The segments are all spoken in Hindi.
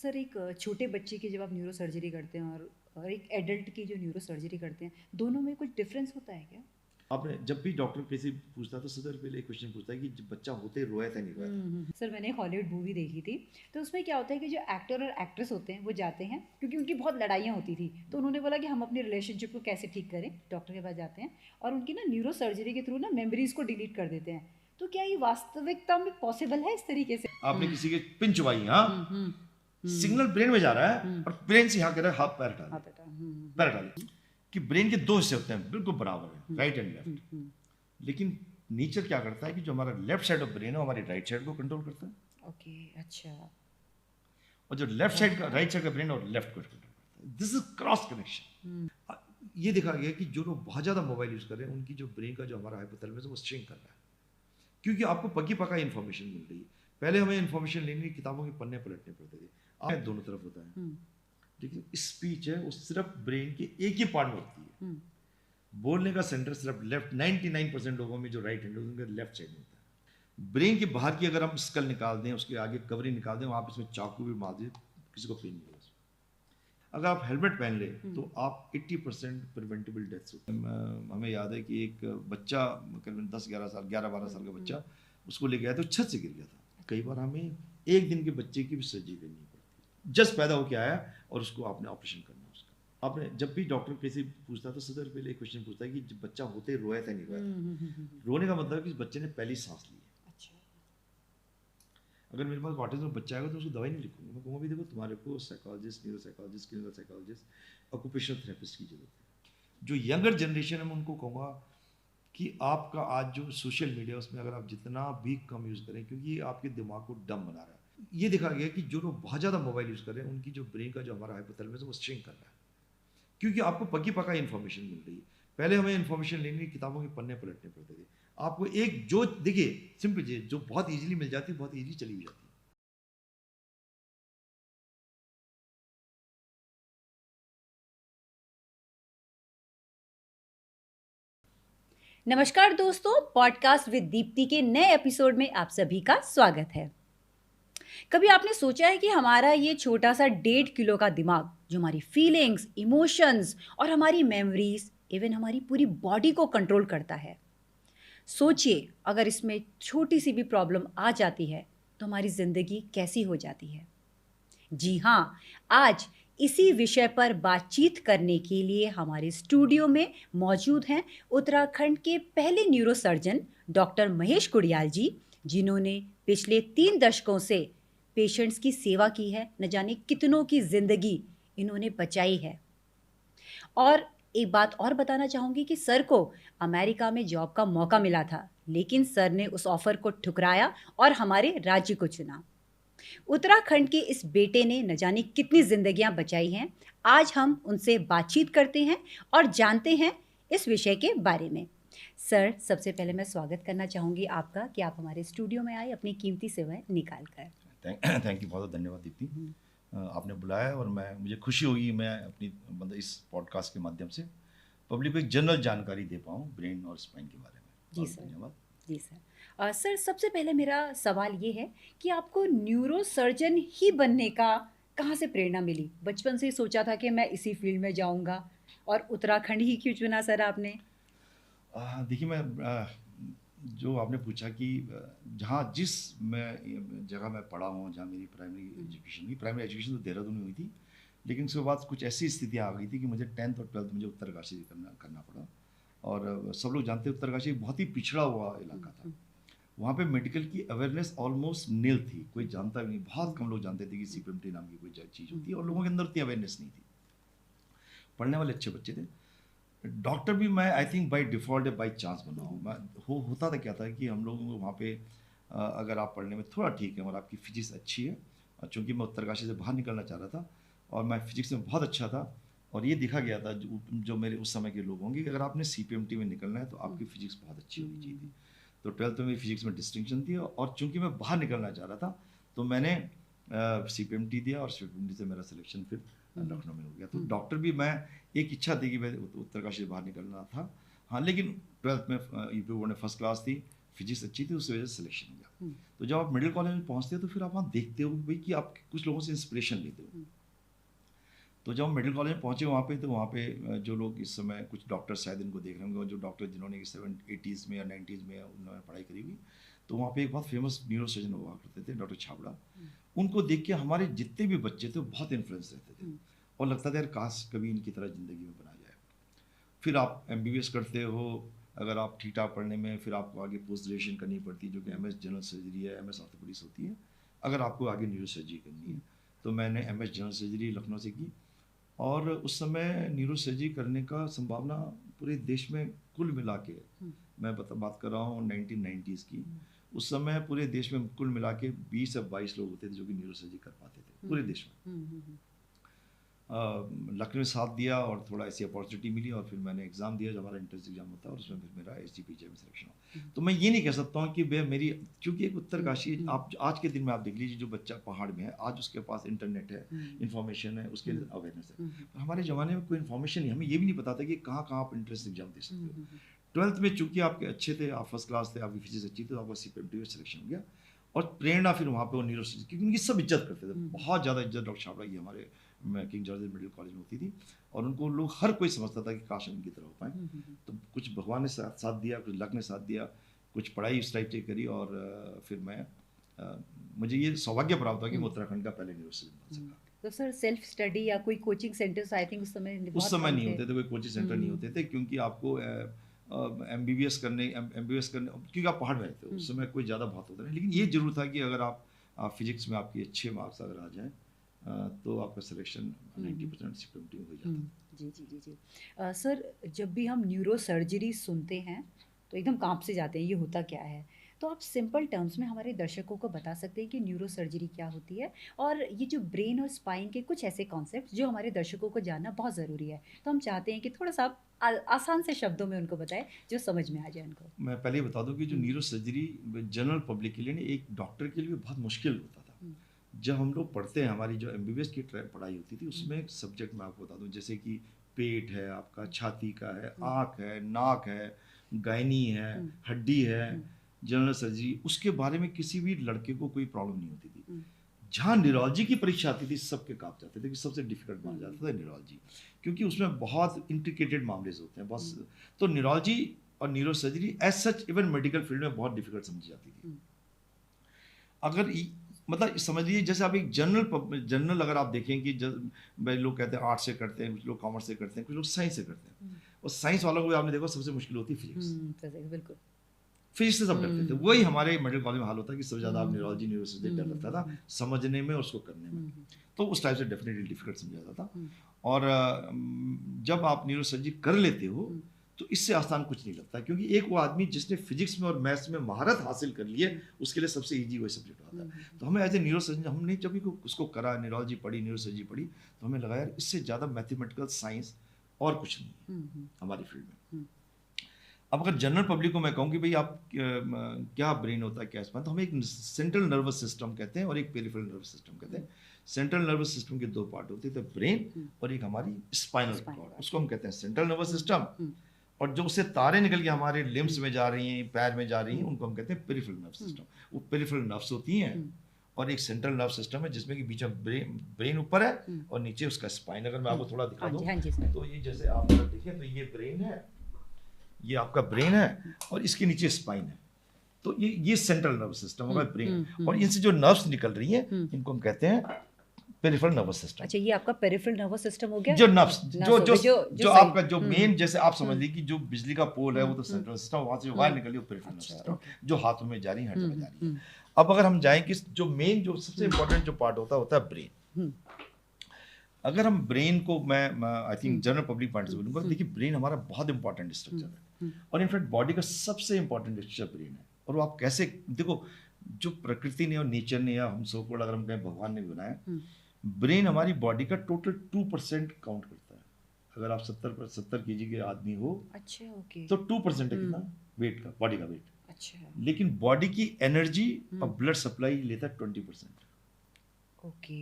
सर एक छोटे बच्चे की जब आप न्यूरो सर्जरी करते हैं और एक एडल्ट की जो न्यूरो सर्जरी करते हैं, दोनों में कुछ डिफरेंस होता है क्या? आपने जब भी डॉक्टर किसी पूछता है तो सबसे पहले एक क्वेश्चन पूछता है कि जब बच्चा होते रोया था नहीं रोया था। सर मैंने एक हॉलीवुड मूवी देखी थी, तो उसमें क्या होता है कि जो एक्टर और एक्ट्रेस होते हैं वो जाते हैं क्योंकि उनकी बहुत लड़ाइयाँ होती थी, तो उन्होंने बोला कि हम अपनी रिलेशनशिप को कैसे ठीक करें, डॉक्टर के पास जाते हैं और उनकी ना न्यूरो सर्जरी के थ्रू ना मेमोरीज को डिलीट कर देते हैं। तो क्या ये वास्तविकता में पॉसिबल है इस तरीके से? आपने किसी के पिन चुबाई, हाँ, सिग्नल ब्रेन में जा रहा है और ब्रेन से यहाँ कह रहा है हाथ पैर हाँ डाले, बेटा। पैर डाले कि ब्रेन के दो हिस्से होते हैं बिल्कुल बराबर है, राइट एंड लेफ्ट। लेकिन नेचर क्या करता है कि जो हमारा लेफ्ट साइड ऑफ ब्रेन है वो हमारी राइट साइड को कंट्रोल करता है, ओके, अच्छा। और जो लेफ्ट साइड का राइट साइड का ब्रेन और लेफ्ट को कंट्रोल करता है। This is cross connection. ये देखा गया कि जो लोग बहुत ज़्यादा मोबाइल यूज़ कर रहे हैं उनकी जो ब्रेन का जो हमारा हाइपोथैलेमस है वो श्रिंक कर रहा है, क्योंकि आपको पक्की पका इन्फॉर्मेशन मिल रही है। पहले हमें इन्फॉर्मेशन लेनी किताबों के पन्ने पलटने पड़ते थे, अब दोनों तरफ होता है। लेकिन स्पीच है वो सिर्फ ब्रेन के एक ही पार्ट में होती है। बोलने का सेंटर सिर्फ लेफ्ट, 99% लोगों में जो राइट हैंड उनके लेफ्ट साइड में होता है। ब्रेन के बाहर की अगर हम स्कल निकाल दें, उसके आगे कवरिंग निकाल दें, वहाँ पे इसमें चाकू भी मार दें, किसी को पेन नहीं होगा। अगर आप हेलमेट पहन ले तो आप 80% प्रिवेंटेबल डेथ्स होते हैं। हमें याद है कि एक बच्चा करीबन 10-11 साल, 11-12 साल का बच्चा, उसको लेके आया तो छत से गिर गया था। कई बार हमें एक दिन के बच्चे की भी सर्जरी करनी पड़ती, जस्ट पैदा होके आया और उसको आपने ऑपरेशन करना उसका। आपने जब भी डॉक्टर किसी पूछता है तो सबसे पहले एक क्वेश्चन पूछता है कि जब बच्चा होते रोया था नहीं रोया था। रोने का मतलब है कि इस बच्चे ने पहली सांस ली है। अच्छा। अगर मेरे पास ऑटिज्म बच्चा आएगा तो उसको दवाई नहीं लिखूंगा, मैं कहूँगा भी देखो तुम्हारे को psychologist, neuro psychologist, clinical psychologist, occupational therapist की जरूरत है। जो यंगर जनरेशन है मैं उनको कहूँगा कि आपका आज जो सोशल मीडिया उसमें अगर आप जितना भी कम यूज़ करें, क्योंकि ये आपके दिमाग को डम बना रहा है। ये देखा गया कि जो लोग बहुत ज़्यादा मोबाइल यूज़ कर रहे हैं उनकी जो ब्रेन का जो हमारा हाइपोथैलेमस है वो श्रिंक कर रहा है, क्योंकि आपको पक्की पका इन्फॉर्मेशन मिल रही है। पहले हमें इन्फॉर्मेशन लेनी किताबों के पन्ने पलटने पड़ते थे, आपको एक जो देखिए सिंपल चीज़ जो बहुत ईजिली मिल जाती है, बहुत ईजिली चली भी जाती है। नमस्कार दोस्तों, पॉडकास्ट विद दीप्ति के नए एपिसोड में आप सभी का स्वागत है। कभी आपने सोचा है कि हमारा ये छोटा सा 1.5 किलो का दिमाग जो हमारी फीलिंग्स, इमोशंस और हमारी मेमोरीज, इवन हमारी पूरी बॉडी को कंट्रोल करता है। सोचिए अगर इसमें छोटी सी भी प्रॉब्लम आ जाती है तो हमारी ज़िंदगी कैसी हो जाती है। जी हाँ, आज इसी विषय पर बातचीत करने के लिए हमारे स्टूडियो में मौजूद हैं उत्तराखंड के पहले न्यूरोसर्जन डॉक्टर महेश कुड़ियाल जी, जिन्होंने पिछले 3 दशकों से पेशेंट्स की सेवा की है। न जाने कितनों की ज़िंदगी इन्होंने बचाई है। और एक बात और बताना चाहूँगी कि सर को अमेरिका में जॉब का मौका मिला था, लेकिन सर ने उस ऑफ़र को ठुकराया और हमारे राज्य को चुना। उत्तराखंड के इस बेटे ने न जाने कितनी जिंदगियां बचाई हैं। आज हम उनसे बातचीत करते हैं और जानते हैं इस विषय के बारे में। सर, सबसे पहले मैं स्वागत करना चाहूँगी आपका कि आप हमारे स्टूडियो में आए अपनी कीमती सेवाएं निकाल कर। थैंक यू, बहुत धन्यवाद दीप्ति। आपने बुलाया और मुझे खुशी होगी मैं अपनी मतलब इस पॉडकास्ट के माध्यम से पब्लिक को एक जनरल जानकारी दे पाऊँ ब्रेन और स्पाइन के बारे में। जी बहुत सर। धन्यवाद। जी सर। सर, सबसे पहले मेरा सवाल ये है कि आपको न्यूरो सर्जन ही बनने का कहाँ से प्रेरणा मिली? बचपन से ही सोचा था कि मैं इसी फील्ड में जाऊंगा, और उत्तराखंड ही क्यों चुना सर आपने? देखिए मैं जो आपने पूछा कि जहाँ जिस मैं जगह मैं पढ़ा हूँ, जहाँ मेरी प्राइमरी एजुकेशन तो देहरादून में हुई थी, लेकिन उसके बाद कुछ ऐसी स्थितियाँ आ गई थी कि मुझे 10th और 12th मुझे उत्तरकाशी करना पड़ा। और सब लोग जानते हैं उत्तरकाशी बहुत ही पिछड़ा हुआ इलाका था। वहाँ पे मेडिकल की अवेयरनेस ऑलमोस्ट नील थी, कोई जानता भी नहीं, बहुत कम लोग जानते थे कि सीपीएमटी नाम की कोई चीज़ होती है, और लोगों के अंदर उतनी अवेयरनेस नहीं थी। पढ़ने वाले अच्छे बच्चे थे। डॉक्टर भी मैं आई थिंक बाय डिफ़ॉल्ट या बाय चांस बना हूँ मैं। होता था क्या था कि हम लोगों को वहाँ पे अगर आप पढ़ने में थोड़ा ठीक है और आपकी फिजिक्स अच्छी है, और चूँकि मैं उत्तरकाशी से बाहर निकलना चाह रहा था और मैं फिजिक्स में बहुत अच्छा था, और ये देखा गया था जो मेरे उस समय के लोग होंगे कि अगर आपने सीपीएमटी में निकलना है तो आपकी फिजिक्स बहुत अच्छी होनी चाहिए थी। तो 12th में मेरी फिजिक्स में डिस्टिंक्शन थी, और चूँकि मैं बाहर निकलना चाह रहा था तो मैंने सीपीएमटी दिया, और सीपीएमटी से मेरा सिलेक्शन फिर लखनऊ में हो गया। तो डॉक्टर भी मैं एक इच्छा थी कि मैं उत्तरकाशी से बाहर निकलना था। हाँ, लेकिन 12th में यूपी बोर्ड में फर्स्ट क्लास थी, फिजिक्स अच्छी थी, उस वजह से सिलेक्शन हो गया। तो जब आप मेडिकल कॉलेज में पहुंचते हो तो फिर आप वहाँ देखते हो भाई कि आप कुछ लोगों से इंस्पिरेशन लेते हो। तो जब हम मेडिकल कॉलेज में पहुंचे वहाँ पे, तो वहाँ पे जो लोग इस समय कुछ डॉक्टर शायद इनको देख रहे होंगे, जो डॉक्टर जिन्होंने 70s में या 90s में उन्होंने पढ़ाई करी हुई, तो वहाँ पे एक बहुत फेमस न्यूरो सर्जन हुआ करते थे, डॉक्टर छाबड़ा। उनको देख के हमारे जितने भी बच्चे थे वो बहुत इन्फ्लुएंस रहते थे और लगता था यार काश कभी इनकी तरह ज़िंदगी में बना जाए। फिर आप MBBS करते हो, अगर आप ठीक ठाक पढ़ने में, फिर आपको आगे पोस्ट ग्रेजुएशन करनी पड़ती है जो कि MS जनरल सर्जरी है, MS ऑर्थोपेडिक्स होती है। अगर आपको आगे न्यूरो सर्जरी करनी है तो मैंने MS जनरल सर्जरी लखनऊ से की, और उस समय न्यूरो सर्जरी करने का संभावना पूरे देश में कुल मिला के, मैं बात कर रहा हूँ 1990s की, उस समय पूरे देश में कुल मिला के 20 या 22 लोग होते थे जो कि न्यूरो सर्जरी कर पाते थे पूरे देश में। लक ने साथ दिया और थोड़ा ऐसी अपॉर्चुनिटी मिली, और फिर मैंने एग्ज़ाम दिया, जब हमारा एंट्रेंस एग्जाम होता है, और उसमें फिर मेरा SGPJ में सिलेक्शन हुआ। तो मैं ये नहीं कह सकता हूँ कि वह मेरी, क्योंकि एक उत्तरकाशी, आप आज के दिन में आप देख लीजिए, जो बच्चा पहाड़ में है आज उसके पास इंटरनेट है, इन्फॉर्मेशन है, उसके लिए अवेयरनेस है। हमारे ज़माने में कोई इन्फॉर्मेशन नहीं, हमें ये भी नहीं पता था कि कहाँ कहाँ आप एंट्रेंस एग्जाम दे सकते हो। 12th में चूँकि आपके अच्छे थे, आप फर्स्ट क्लास थे, आपकी फिजिक्स अच्छी थी, तो आपका CPMT में सिलेक्शन हो गया। और प्रेरणा फिर वहाँ पे वो न्यूरो सर्जरी, क्योंकि उनकी सब इज्जत करते थे, बहुत ज़्यादा इज्जत डॉक्टर छाबड़ा की हमारे किंग जॉर्ज मेडिकल कॉलेज में होती थी, और उनको लोग हर कोई समझता था कि काश उनकी तरह हो पाए। तो कुछ भगवान ने साथ दिया, कुछ लक ने साथ दिया, कुछ पढ़ाई इस टाइप से करी, और फिर मैं मुझे ये सौभाग्य प्राप्त हुआ कि मैं उत्तराखंड का पहले न्यूरो सर्जन बन सका। तो सर सेल्फ स्टडी या कोई कोचिंग सेंटर्स आई थिंक उस समय नहीं होते थे, कोई कोचिंग सेंटर नहीं होते थे, क्योंकि आपको MBBS करने क्योंकि आप पहाड़ में रहते हो, उस समय कोई ज़्यादा बात होता नहीं। लेकिन ये जरूर था कि अगर आप फिजिक्स में आपके अच्छे मार्क्स अगर आ जाएँ तो आपका सिलेक्शन 90% CPMT में हो जाता। जी जी जी जी। सर जब भी हम न्यूरो सर्जरी सुनते हैं तो एकदम कांप से जाते हैं, ये होता क्या है? तो आप सिंपल टर्म्स में हमारे दर्शकों को बता सकते हैं कि न्यूरो सर्जरी क्या होती है, और ये जो ब्रेन और स्पाइन के कुछ ऐसे कॉन्सेप्ट जो हमारे दर्शकों को जानना बहुत ज़रूरी है, तो हम चाहते हैं कि थोड़ा सा आप आसान से शब्दों में उनको बताएं जो समझ में आ जाए उनको। मैं पहले ही बता दूं कि जो न्यूरो सर्जरी जनरल पब्लिक के लिए नहीं, एक डॉक्टर के लिए बहुत मुश्किल होता था। जब हम लोग पढ़ते हैं, हमारी जो MBBS की पढ़ाई होती थी, उसमें एक सब्जेक्ट मैं आपको बता दूं, जैसे कि पेट है आपका, छाती का है, आँख है, नाक है, गायनी है, हड्डी है, जनरल सर्जरी, उसके बारे में किसी भी लड़के को कोई प्रॉब्लम नहीं होती थी। जहाँ न्यूरोलॉजी की परीक्षा आती थी सबके काँप जाते थे कि सबसे डिफिकल्ट माना जाता था न्यूरोलॉजी, क्योंकि उसमें बहुत इंट्रिकेटेड मामले होते हैं बहुत। तो न्यूरोलॉजी और neuro surgery as such even medical field में बहुत डिफिकल्ट समझी जाती थी। अगर मतलब समझ लीजिए, जैसे आप एक जनरल अगर आप देखें कि लोग कहते हैं आर्ट्स से करते हैं, कुछ लोग कॉमर्स से करते हैं, कुछ लोग साइंस से करते हैं, और साइंस वालों को भी आपने देखा सबसे मुश्किल होती है फिजिक्स। बिल्कुल, फिजिक्स से सब डरते थे। वही हमारे मेडिकल कॉलेज में हाल होता है कि सबसे ज़्यादा आप न्यूरोलॉजी न्यूरो सर्जरी डर लगता था समझने में और उसको करने में, तो उस टाइप से डेफिनेटली डिफिकल्ट समझा जाता था। और जब आप न्यूरो सर्जरी कर लेते हो तो इससे आसान कुछ नहीं लगता, क्योंकि एक वो आदमी जिसने फिजिक्स में और मैथ्स में महारत हासिल कर ली है, उसके लिए सबसे इजी वही सब्जेक्ट होता है। तो हमें एज ए न्यूरो सर्जन, हमने जब भी उसको करा, न्यूरोलॉजी पढ़ी, न्यूरो सर्जरी पढ़ी, तो हमें लगा यार इससे ज़्यादा मैथमेटिकल साइंस और कुछ नहीं है हमारी फील्ड में। अब अगर जनरल पब्लिक को मैं कहूँ कि भाई आप क्या ब्रेन होता है, क्या स्पाइन, तो हम एक सेंट्रल नर्वस सिस्टम कहते हैं और एक पेरिफेरल नर्वस सिस्टम कहते हैं। सेंट्रल नर्वस सिस्टम के दो पार्ट होते हैं, ब्रेन और एक हमारी स्पाइनल कॉर्ड, उसको हम कहते हैं सेंट्रल नर्वस सिस्टम। और जो उससे तारे निकल के हमारे लिम्स में जा रही हैं, पैर में जा रही हैं, उनको हम कहते हैं पेरिफेरल नर्व सिस्टम। वो पेरिफेरल नर्व्स होती हैं और एक सेंट्रल नर्व सिस्टम है जिसमें कि बीच में ब्रेन ऊपर है और नीचे उसका स्पाइन। अगर मैं आपको थोड़ा दिखा दूं तो ये जैसे आप अगर देखें तो ये ब्रेन है, ये आपका ब्रेन है और इसके नीचे स्पाइन है। तो ये सेंट्रल नर्व सिस्टम होगा ब्रेन, और इनसे जो नर्व्स निकल रही हैं इनको हम कहते हैं पेरिफेरल नर्वस सिस्टम। अच्छा, ये आपका पेरिफेरल नर्वस सिस्टम हो गया। जो नर्व्स जो आपका जो मेन, जैसे आप समझ लीजिए कि जो बिजली का पोल है वो तो सेंट्रल सिस्टम, वहां से जो वायर निकली वो पेरिफेरल नर्वस सिस्टम, जो हाथों में जा रही है, हर जगह जा रही है। अब अगर हम जाएं कि जो मेन, जो सबसे इंपॉर्टेंट जो पार्ट होता है ब्रेन। अगर हम ब्रेन को मैं I think general public point से बोलूंगा, देखिए ब्रेन हमारा बहुत इंपॉर्टेंट स्ट्रक्चर है और इनफैक्ट बॉडी का सबसे इंपॉर्टेंट स्ट्रक्चर ब्रेन है। और वो आप कैसे देखो, जो प्रकृति ने और नेचर ने या हम सो को अगर हम कहें भगवान ने बनाया, ब्रेन हमारी बॉडी का टोटल 2% काउंट करता है। अगर आप 70 kg के आदमी हो, अच्छा ओके, तो 2% है कितना वेट का, बॉडी का वेट। अच्छा, लेकिन बॉडी की एनर्जी और ब्लड सप्लाई लेता है 20%। ओके,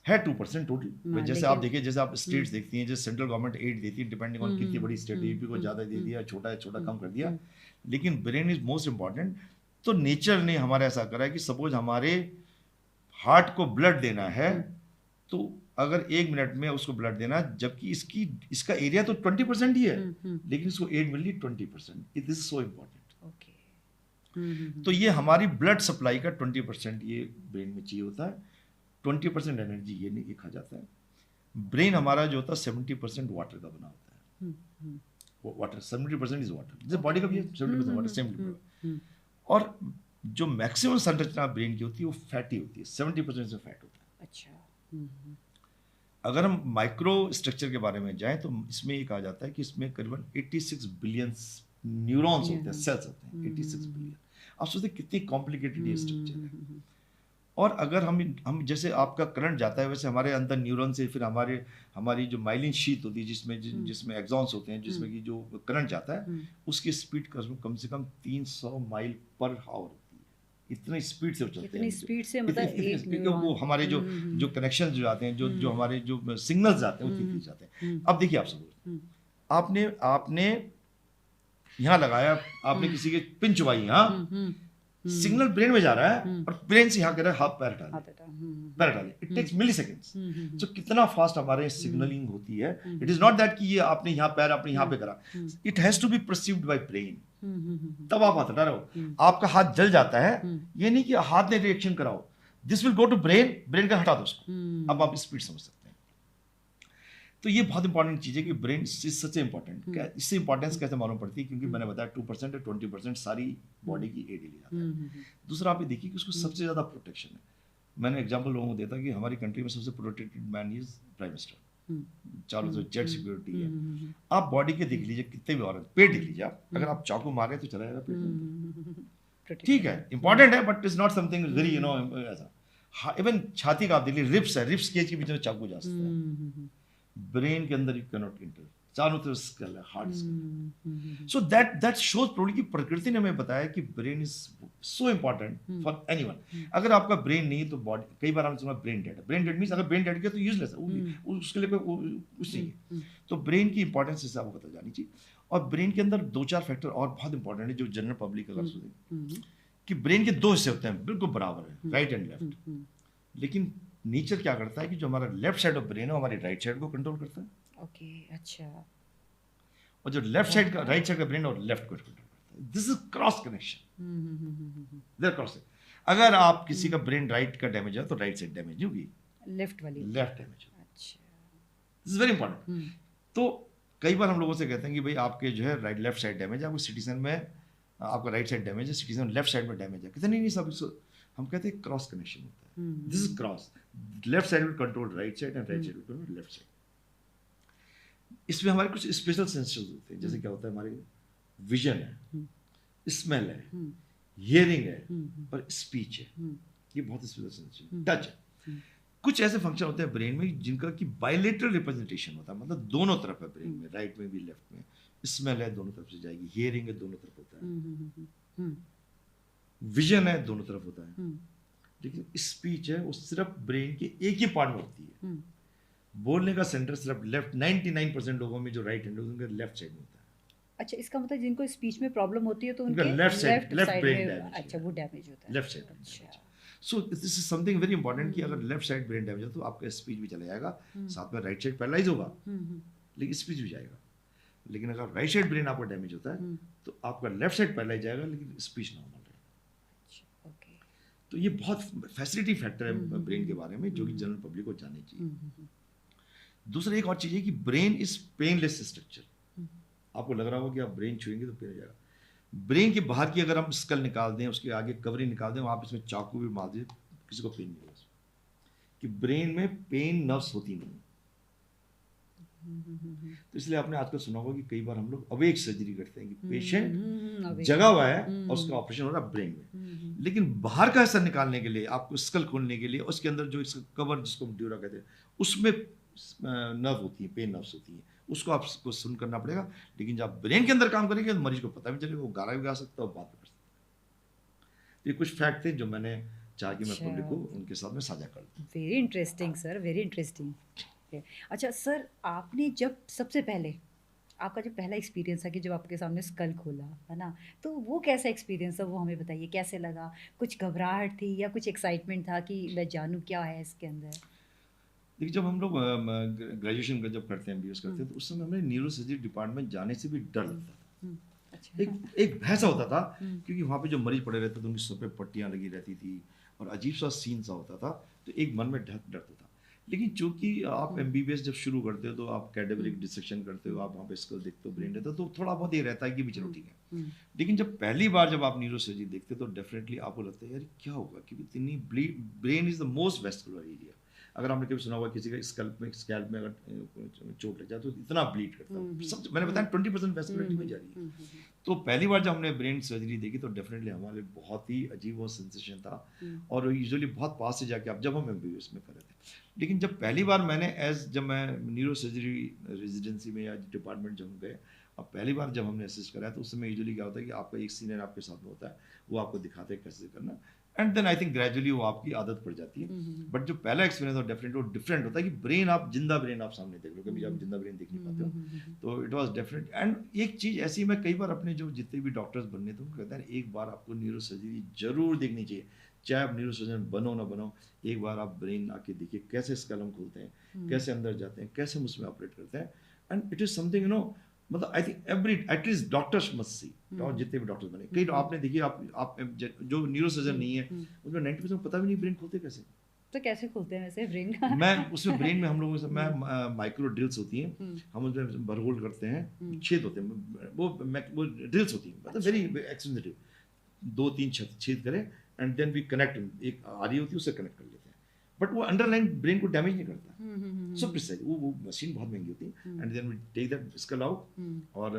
है 2% टोटल। हाँ, जैसे आप लेकिन देखिए, जैसे आप स्टेट्स देखती हैं, जैसे सेंट्रल गवर्नमेंट एड देती है डिपेंडिंग ऑन कितनी बड़ी स्टेट है, यूपी को ज़्यादा दे दिया, छोटा है छोटा कम कर दिया, लेकिन ब्रेन इज मोस्ट इंपॉर्टेंट। तो नेचर ने हमारा ऐसा करा है कि सपोज हमारे हार्ट को ब्लड देना है, तो अगर 1 मिनट में उसको ब्लड देना, जबकि इसका एरिया तो 20% ही है, लेकिन इसको एड मिल रही 20%। This is so important. Okay. तो ये हमारी ब्लड सप्लाई का 20% ये ब्रेन में चाहिए होता है, 20% एनर्जी ये नहीं खा जाता है। ब्रेन हमारा जो होता है 70% वाटर का बना होता है। वाटर 70% इज वाटर, जैसे बॉडी का भी 70% वाटर, 70%। और जो मैक्सिमम संरचना ब्रेन की होती है वो फैटी होती है, 70% से फैट होता है। अच्छा। अगर हम माइक्रो स्ट्रक्चर के बारे में जाएं तो इसमें ये कहा जाता है कि इसमें करीबन 86 बिलियन न्यूरॉन्स होते हैं, सेल्स होते हैं, 86 बिलियन। आप सोचते हैं कितनी कॉम्प्लिकेटेड ये स्ट्रक्चर है। और अगर हम जैसे आपका करंट जाता है, वैसे हमारे अंदर न्यूरॉन से फिर हमारी जो माइलिन शीथ होती है, जिसमें एक्सॉन्स होते हैं, जिसमें कि जो करंट जाता है, उसकी स्पीड कम से कम 300 माइल पर आवर होती है। इतनी स्पीड से चलते हैं, इतनी स्पीड से मतलब एक न्यूरॉन, वो हमारे जो कनेक्शन जो जाते हैं, जो हमारे जो सिग्नल्स जाते हैं, उतनी तेज जाते हैं। अब देखिए, आप सब आपने यहाँ लगाया, आपने किसी के पिन चुबाई, यहाँ सिग्नल ब्रेन में जा रहा है और ब्रेन से यहाँ कह रहा है हाथ पैर डाले, इट टेक्स मिली सेकेंड्स। तो कितना फास्ट हमारे सिग्नलिंग होती है। इट इज नॉट दैट कि ये आपने यहाँ पैर अपने यहाँ पे करा, it has to be perceived by brain. तब आप हाथ हटा रहे हो, आपका हाथ जल जाता है, ये नहीं कि हाथ ने रिएक्शन कराओ, this will go to brain का हटा दो उसको। अब आप स्पीड समझ सकते हैं। तो ये बहुत इंपॉर्टेंट चीज़ है कि ब्रेन सच इंपॉर्टेंट। इससे इंपॉर्टेंस कैसे मालूम पड़ती है? क्योंकि मैंने बताया 2% और 20% सारी बॉडी की एड ले जाता है। दूसरा, आप ये देखिए कि उसको सबसे ज़्यादा प्रोटेक्शन है। मैंने एग्जांपल लोगों को देता कि हमारी कंट्री में सबसे protected man is prime minister, चारों तरफ जेट सिक्योरिटी है। आप बॉडी के देख लीजिए, कितने भी औरत, पेट देख लीजिए आप, अगर आप चाकू मारे तो चला जाएगा पेट। ठीक है, इंपॉर्टेंट है, but is not something very ऐसा। इवन छाती का आप देख लीजिए, रिब्स है, रिब्स केज के बीच में चाकू जा सकता है। ब्रेन के अंदर यू कैन नॉट एंटर, चारों तरफ स्कल है, hard skull. So that shows probably कि प्रकृति ने हमें बताया कि brain is so important for anyone. अगर आपका ब्रेन नहीं है तो बॉडी, कई बार हमने सुना ब्रेन डेड है। ब्रेन डेड मींस अगर ब्रेन डेड गया तो यूजलेस है, उसके लिए कोई कुछ नहीं है। तो ब्रेन की इंपॉर्टेंस इससे आपको पता जानी चाहिए। और ब्रेन के अंदर 2-4 फैक्टर और बहुत इंपॉर्टेंट है जो जनरल पब्लिक अगर सुने, कि ब्रेन के 2 हिस्से होते हैं, बिल्कुल बराबर है, राइट एंड लेफ्ट। लेकिन नेचर क्या करता है कि जो हमारा लेफ्ट साइड ऑफ ब्रेन है हमारी राइट साइड को कंट्रोल करता है। ओके, अच्छा। और जो लेफ्ट साइड का, राइट साइड का ब्रेन और लेफ्ट को कंट्रोल करता है। This is cross connection, there cross. अगर आप किसी का ब्रेन राइट का डैमेज है तो राइट साइड डैमेज होगी, लेफ्ट वाली लेफ्ट डैमेज होगी। अच्छा, दिस इज वेरी इंपॉर्टेंट। तो कई बार हम लोगों से कहते हैं कि भाई आपके जो है राइट लेफ्ट साइड डैमेज है, आपको सिटीजन में आपका राइट साइड डैमेज है, सिटीजन लेफ्ट साइड में डैमेज है। कहते नहीं सब, हम कहते हैं क्रॉस कनेक्शन होता है। This is cross, left side will control right side and right side will control left side. इसमें हमारे कुछ स्पेशल सेंसर्स होते हैं, जैसे क्या होता है, हमारे विजन है, स्मेल है, हियरिंग है और स्पीच है। ये बहुत स्पेशल सेंसर है। टच है। कुछ ऐसे फंक्शन होते हैं ब्रेन में जिनका कि बायलेटरल रिप्रेजेंटेशन होता है, मतलब दोनों तरफ है ब्रेन में, राइट में भी लेफ्ट में। स्मेल है, दोनों तरफ से जाएगी। हियरिंग है, दोनों तरफ होता है। विजन है, दोनों तरफ होता है। लेकिन स्पीच है वो सिर्फ ब्रेन के एक ही पार्ट में होती है। बोलने का सेंटर सिर्फ लेफ्ट, 99% लोगों में जो राइट हैंड उनके लेफ्ट साइड में होता है। अच्छा, इसका मतलब जिनको स्पीच में प्रॉब्लम होती है तो उनके लेफ्ट साइड ब्रेन में, डैमेज, अच्छा, वो डैमेज होता है लेफ्ट साइड। अच्छा, so this is something very important कि अगर लेफ्ट साइड ब्रेन डैमेज हो तो आपका स्पीच भी चला जाएगा, साथ में राइट साइड पैरालाइज होगा, लेकिन स्पीच भी जाएगा। लेकिन अगर राइट साइड ब्रेन आपका डैमेज होता है तो आपका लेफ्ट साइड पैरालाइज जाएगा, लेकिन स्पीच नॉर्मल रहेगा। तो ये बहुत फैसिलिटी फैक्टर है ब्रेन के बारे में, जो कि जनरल पब्लिक को जाननी चाहिए। दूसरा एक और चीज है कि ब्रेन इज पेनलेस स्ट्रक्चर। आपको लग रहा होगा कि आप ब्रेन छुएंगे तो पेन हो जाएगा। ब्रेन के बाहर की अगर हम स्कल निकाल दें, उसके आगे कवरिंग निकाल दें, आप इसमें चाकू भी मार दें, किसी को पेन नहीं होगा। कि ब्रेन में पेन नर्व्स होती नहीं। तो इसलिए आपने आजकल सुना होगा कि कई बार हम लोग अवेक सर्जरी करते हैं कि पेशेंट जगा हुआ है और उसका ऑपरेशन हो रहा है ब्रेन में, लेकिन बाहर का हिस्सा निकालने के लिए, आपको स्कल खोलने के लिए, उसके अंदर जो इसका कवर जिसको हम ड्यूरा कहते हैं, उसमें नर्व होती है, पेन नर्व्स होती है, उसको आपको सुन करना पड़ेगा। लेकिन जब आप ब्रेन के अंदर काम करेंगे तो मरीज को पता भी चलेगा, वो गाना भी गा सकता है और बात भी कर सकता है। तो ये कुछ फैक्ट थे जो मैंने चाह कि मैं अच्छा। पब्लिक को उनके साथ में साझा कर दूँ। Very interesting sir, very interesting. अच्छा सर, आपने जब सबसे पहले आपका जो पहला एक्सपीरियंस था कि जब आपके सामने स्कल खोला, है ना? तो वो कैसा एक्सपीरियंस था, वो हमें बताइए, कैसे लगा? कुछ घबराहट थी या कुछ एक्साइटमेंट था कि मैं जानूँ क्या है इसके अंदर? देखिए, जब हम लोग ग्रेजुएशन जब करते हैं, एमबीबीएस करते हुँ, हैं, तो उस समय हमें न्यूरो सर्जरी डिपार्टमेंट जाने से भी डर हुँ, लगता था। हुँ। अच्छा। एक एक भय सा होता था, हुँ, क्योंकि वहाँ पे जो मरीज पड़े रहते थे उनके सर पे पट्टियाँ लगी रहती थी और अजीब सा सीन सा होता था, तो एक मन में डरता था। लेकिन चूंकि आप हुँ, एमबीबीएस जब शुरू करते हो तो आप हुँ, कैडेवरिक डिसेक्शन करते हो, हुँ, आप वहाँ पे स्कल देखते हो, हुँ, ब्रेन रहता है, तो थोड़ा बहुत ये रहता है कि भी चलो हुँ, ठीक है। हुँ, लेकिन जब पहली बार जब आप न्यूरो सर्जरी देखते हो तो डेफिनेटली आपको लगता है यार क्या होगा, क्योंकि इतनी brain is the most vascular area. अगर आपने कभी सुना होगा किसी का स्कैल्प में अगर चोट लग जाए तो इतना ब्लीड करता हुँ, है, हुँ, सब मैंने हुँ, बताया 20% हुँ, वेस्कुलरिटी में हुँ, जा रही है। हुँ, हुँ, तो पहली बार जब हमने ब्रेन सर्जरी देखी तो डेफिनेटली हमारे बहुत ही अजीब वो सेंसेशन था, हुँ, और यूजुअली बहुत पास से जाके अब जब हम एमबीबीएस में कर रहे थे, लेकिन जब पहली बार मैंने जब मैं न्यूरो सर्जरी रेजिडेंसी में या डिपार्टमेंट जब हम गए, अब पहली बार जब हमने असिस्ट कराया तो उस समय यूजुअली क्या होता है कि आपका एक सीनियर आपके साथ में होता है, वो आपको दिखाते हैं कैसे करना, and then I think gradually वो आपकी आदत पड़ जाती है। हुँ, हुँ, बट जो पहला एक्सपीरियंस हो डेफिनेटली वो डिफरेंट होता है कि ब्रेन आप जिंदा ब्रेन आप सामने देख लो, कभी आप हुँ, जिंदा ब्रेन देख नहीं हुँ, पाते हुँ, हो। हुँ, हुँ, तो इट वाज डिफरेंट, एंड एक चीज़ ऐसी मैं कई बार अपने जो जितने भी डॉक्टर्स बनने थे उनको कहते हैं एक बार आपको न्यूरो सर्जरी जरूर देखनी चाहिए, चाहे आप न्यूरो सर्जन बनो ना बनो, एक बार आप ब्रेन आके देखिए कैसे स्कल हम खोलते हैं, हुँ, कैसे अंदर जाते हैं, कैसे हम उसमें ऑपरेट करते हैं, एंड इट इज समथिंग मतलब I think every at least doctors must see, hmm, जितने भी डॉक्टर्स बने, हुँ, कई हुँ, आपने देखिए आप जो न्यूरो सर्जन हुँ, नहीं है हुँ। उनको 90% पता भी नहीं ब्रेन खोलते कैसे। तो कैसे खोलते हैं वैसे ब्रेन का? मैं उसमें ब्रेन में हम लोगों से मैं हुँ, माइक्रो ड्रिल्स होती हैं, हुँ, हम उसमें बरहोल करते हैं, हुँ, छेद होते हैं, वो ड्रिल्स होती हैं, मतलब अच्छा। वेरी एक्सटेंसिव, 2-3 छेद करें, एंड देन वी कनेक्ट, एक आरी होती है उससे कनेक्ट कर लेते हैं, बट वो अंडरलाइन ब्रेन को डैमेज नहीं करता। हुँ, हुँ, हुँ, सो हुँ, प्रिसाइज वो मशीन बहुत महंगी होती है, hmm, and then we take that skull out, hmm. और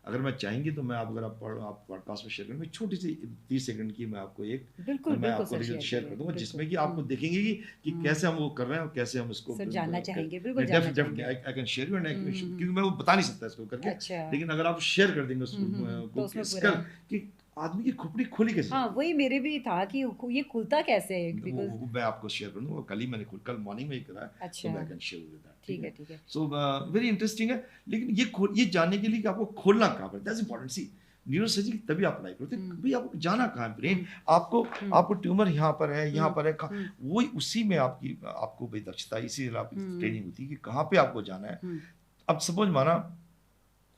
अगर मैं चाहेंगी तो मैं अगर आप पॉडकास्ट में शेयर करेंगे, छोटी सी 30 सेकंड की मैं आपको बिल्कुल, मैं बिल्कुल आपको सर, रील शेयर शेयर करिए, कर दूंगा, बिल्कुल। जिसमें कि आपको हुँ, देखेंगे कि हुँ। कैसे हम वो कर रहे हैं और कैसे हम इसको सर जानना चाहेंगे, बिल्कुल जानना डेफिनेटली चाहेंगे। I can share you, and um, um, क्योंकि हुँ। मैं वो बता नहीं सकता इसको करके, अच्छा। लेकिन अगर आप शेयर कर देंगे हुँ, हुँ, हुँ। तो उसको उसमें स्कल पूरा कि आदमी की खोपड़ी खोली कैसे हाँ, जाती है, वही मेरे भी था कि ये खुलता कैसे है? बिकॉज़ वो मैं आपको शेयर कर दूंगा, कल ही मैंने कल मॉर्निंग में ही करा है, तो अच्छा, मैं कैन शेयर विद दैट, ठीक ठीक है, है। ठीक है। सो वेरी इंटरेस्टिंग है, लेकिन ये जानने के लिए कि आपको खोलना कहाँ पर, that's important. See neuro surgery तभी आप अप्लाई करते हुँ, हैं भाई, आपको जाना कहाँ है, ब्रेन हुँ, आपको हुँ, आपको ट्यूमर यहाँ पर है, यहाँ हुँ, पर है, हुँ, वही उसी में आपकी आपको भाई दक्षता, इसीलिए आपकी हुँ, ट्रेनिंग होती है कि कहाँ पे आपको जाना है। हुँ, अब सपोज माना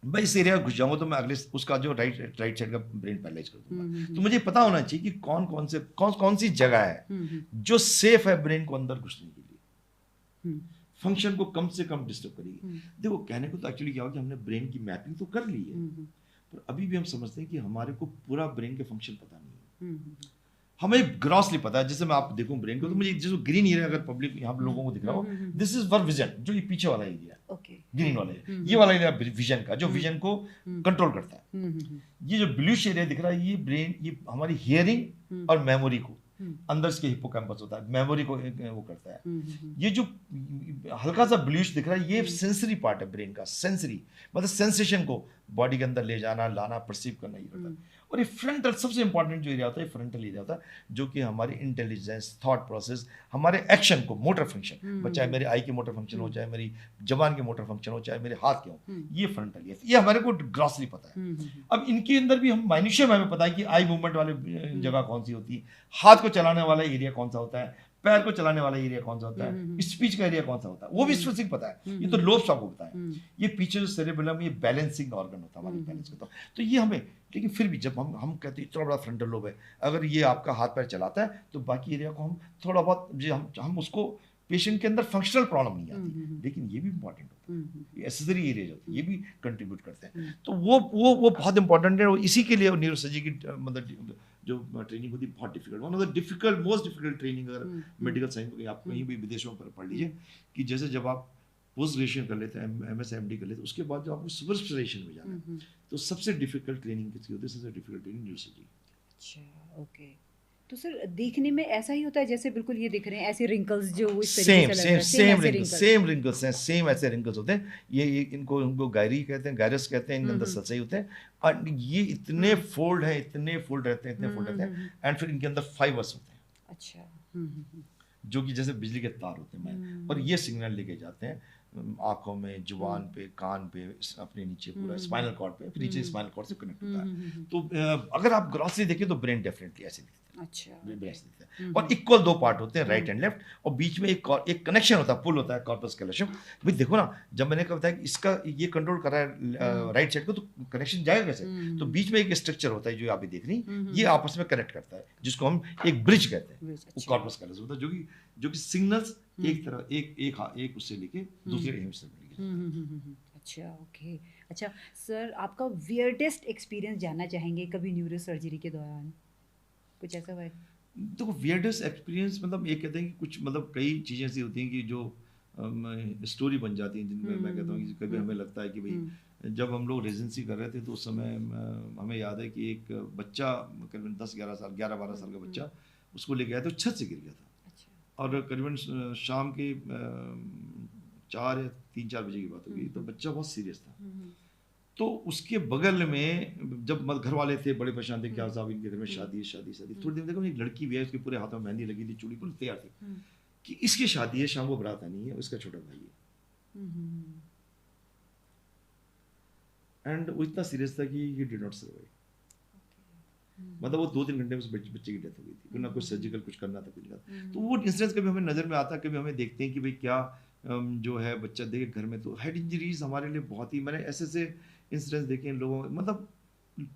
मैं इस एरिया में घुस जाऊंगा तो मैं अगले उसका जो राइट साइड का ब्रेन पैरालाइज कर हुँ, दूंगा, हुँ, तो हुँ, मुझे पता होना चाहिए कि कौन सी जगह है हुँ, हुँ, जो सेफ है ब्रेन को अंदर घुसने के लिए, हुँ, फंक्शन को कम से कम डिस्टर्ब करेगी। हुँ, देखो कहने को तो एक्चुअली क्या हो कि हमने ब्रेन की मैपिंग तो कर ली है, हुँ, हुँ, पर अभी भी हम समझते हैं कि हमारे को पूरा ब्रेन के फंक्शन पता नहीं है। हुँ, हुँ, हमें ग्रॉसली पता है, जैसे मैं आप देखूं ब्रेन को तो मुझे जैसे ग्रीन एरिया अगर पब्लिक यहाँ हुँ, लोगों को दिख रहा हुँ, हो, हुँ, हुँ, दिस इज वर विजन, जो ये पीछे वाला एरिया है ओके। ग्रीन वाला हुँ, ये वाला एरिया विजन का, जो हुँ, विजन को हुँ, कंट्रोल करता है। हुँ, हुँ, हुँ, ये जो ब्लूइश एरिया दिख रहा है ये ब्रेन, ये हमारी हियरिंग हुँ, और मेमोरी को, हुँ, अंदर के हिप्पोकैम्पस होता है, मेमोरी को वो करता है। हुँ, हुँ, ये जो हल्का सा ब्लूइश दिख रहा है ये हुँ, सेंसरी पार्ट है ब्रेन का, सेंसरी मतलब सेंसेशन को बॉडी के अंदर ले जाना, लाना, परसीव करना, ये करता है। हुँ, और ये फ्रंटल सबसे इंपॉर्टेंट जो एरिया होता है, फ्रंटल एरिया होता है जो कि हमारी इंटेलिजेंस, थॉट प्रोसेस, हमारे एक्शन को, मोटर फंक्शन, चाहे मेरे आई के मोटर फंक्शन हो, चाहे मेरी जबान के मोटर फंक्शन हो, चाहे मेरे हाथ के हो, ये फ्रंटल एरिया, ये हमारे को ग्रॉसली पता है। अब इनके अंदर भी हम माइन्यूशिया में हमें पता है कि आई मूवमेंट वाले जगह कौन सी होती है, हाथ को चलाने वाला एरिया कौन सा होता है, पैर को चलाने वाला एरिया कौन सा होता है, स्पीच का एरिया कौन सा होता है, वो भी स्पेसिफिक पता है। ये तो लोब्स आपको पता है, ये पीछे जो सेरेबेलम, ये बैलेंसिंग ऑर्गन होता है, हमारी बैलेंस करता है, तो ये हमें, लेकिन फिर भी जब हम कहते हैं इतना बड़ा फ्रंटल लोब है, अगर ये आपका हाथ पैर चलाता है तो बाकी एरिया को हम थोड़ा बहुत हम उसको, पेशेंट के अंदर फंक्शनल प्रॉब्लम नहीं आती, लेकिन ये भी इंपॉर्टेंट होता है, ये एसेसरी एरिया होती है, ये भी कंट्रीब्यूट करते हैं। तो वो बहुत इंपॉर्टेंट है, और इसी के लिए न्यूरोसर्जरी की मतलब जो ट्रेनिंग होती है बहुत difficult, one of the difficult, most difficult training अगर मेडिकल साइंस में आप कहीं भी विदेशों पर पढ़ लीजिए, कि जैसे जब आप पोस्ट ग्रेजुएशन कर लेते हैं, एमएस एमडी कर लेते हैं, उसके बाद जो आपको सुपर स्पेशलाइजेशन में जाना है, तो सबसे डिफिकल्ट ट्रेनिंग किसकी होती है, सबसे डिफिकल्ट ट्रेनिंग न्यूरोसर्जरी। अच्छा, ओके। तो सर देखने में ऐसा ही होता है जैसे बिल्कुल ये दिख रहे हैं ऐसे रिंकल्स जो इस तरीके से लग रहा है, सेम रिंकल्स हैं, सेम ऐसे रिंकल्स होते हैं, ये इनको गायरी कहते हैं, गायरस कहते हैं, इनके अंदर सल्साई होते हैं, और ये इतने फोल्ड हैं, इतने फोल्ड रहते हैं, एंड फिर इनके अंदर फाइबर्स होते हैं। अच्छा। जो कि जैसे बिजली के तार होते हैं मैं, और ये सिग्नल लेके जाते हैं आंखों में, जुबान पे, कान पे, अपने नीचे पूरा स्पाइनल कॉर्ड पे, फिर नीचे स्पाइनल कॉर्ड से कनेक्ट होता है। तो अगर आप ग्रॉसली देखें तो ब्रेन डेफिनेटली ऐसे दिखता है, अच्छा। ब्रेन दिखता है। और इक्वल दो पार्ट होते हैं, राइट एंड लेफ्ट, और बीच में एक कनेक्शन होता है, पुल होता है, कॉर्पस कैलोशियम। भाई देखो ना, जब मैंने कहा था कि इसका ये कंट्रोल कर रहा है राइट साइड को, तो कनेक्शन जाएगा कैसे? तो बीच में एक स्ट्रक्चर होता है जो आप देख रही, ये आपस में कनेक्ट करता है, जिसको हम एक ब्रिज कहते हैं। वो कॉर्पस कैलोशियम होता है, जो कि सिग्नल्स एक तरह एक उससे लेके दूसरे एम्स तक लेके जाता है। अच्छा, ओके। अच्छा सर, आपका वियर्डेस्ट एक्सपीरियंस जानना चाहेंगे कभी न्यूरो सर्जरी के दौरान? कुछ ऐसा हुआ है? देखो वियर्डेस्ट एक्सपीरियंस मतलब ये कहते हैं कि कुछ मतलब कई चीज़ें ऐसी होती हैं कि जो स्टोरी बन जाती हैं, जिनमें मैं कहता हूँ कि कभी हमें लगता है कि भाई जब हम लोग रेजिडेंसी कर रहे थे तो उस समय हमें याद है कि एक बच्चा करीबन 11-12 साल का बच्चा, उसको लेके आया तो छत से गिर गया था। और करीबन शाम के 4 या 3-4 बजे की बात होगी, तो बच्चा बहुत सीरियस था। तो उसके बगल में जब घर वाले थे बड़े परेशान थे, क्या साहब इनके घर में शादी थोड़ी देर देखो एक लड़की भी है, उसके पूरे हाथों में मेहंदी लगी थी, चूड़ी पूरी तैयार थी कि इसकी शादी है, शाम को बारात आनी है, उसका छोटा भाई है। एंड वो इतना सीरियस था कि ही डिड नॉट सर्वाइव। मतलब वो 2-3 घंटे में उस बच्चे की डेथ हो गई थी, ना कुछ सर्जिकल कुछ करना था, कुछ नहीं। तो वो इंसिडेंस कभी हमें नज़र में आता, कभी हमें देखते हैं कि भाई क्या जो है बच्चा देखे घर में, तो हेड इंजरीज हमारे लिए बहुत ही, मैंने ऐसे इंसिडेंट्स देखे हैं लोगों, मतलब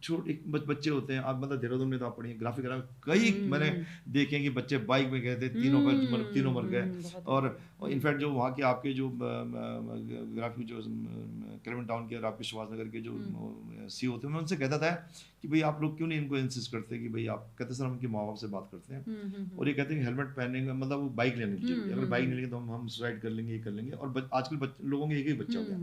छोटे बच्चे होते हैं, आप मतलब देहरादून में तो आप पढ़िए ग्राफिक कई मैंने देखे कि बच्चे बाइक में गए थे, तीनों मर गए। और इनफैक्ट जो वहाँ के आपके जो ग्राफिक जो कैरेवन टाउन के और आपके सुभाष नगर के जो सी होते हैं, मैं उनसे कहता था कि भाई आप लोग क्यों नहीं इनको इंसिस्ट करते कि भाई आप, कहते सर हम उनके माँ बाप से बात करते हैं और ये कहते हैं कि हेलमेट पहनेंगे, मतलब वो बाइक लेने की जरूरत है, अगर बाइक नहीं लेंगे तो हम सुसाइड कर लेंगे, ये कर लेंगे। और आजकल लोगों के एक ही बच्चा हो गया,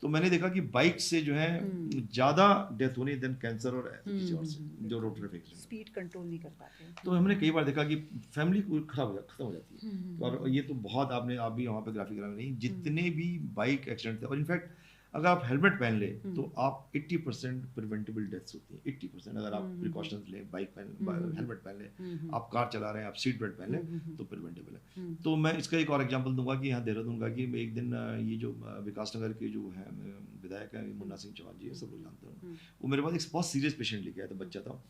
तो मैंने देखा कि बाइक से जो है ज़्यादा डेथ होनी देन कैंसर और किसी और से, जो रोड ट्रैफिक स्पीड कंट्रोल नहीं कर पाते। तो हमने कई बार देखा कि फैमिली खत्म हो जाती है। और ये तो बहुत आप भी वहाँ पे ग्राफिक में नहीं, जितने भी बाइक एक्सीडेंट थे, और इनफैक्ट अगर आप हेलमेट पहन ले तो आप 80% प्रिवेंटेबल डेथ्स होती हैं। 80% अगर आप प्रिकॉशंस लें, बाइक हेलमेट पहन लें, आप कार चला रहे हैं, आप सीट बेल्ट पहन लें, तो प्रिवेंटेबल है। तो मैं इसका एक और एग्जांपल दूंगा कि यहाँ देहरादून का, कि एक दिन ये जो विकास नगर के जो है विधायक है मुन्ना सिंह चौहान जी, सब लोग जानते हैं, वो मेरे पास एक बहुत सीरियस पेशेंट लेके आया था, बच्चा था,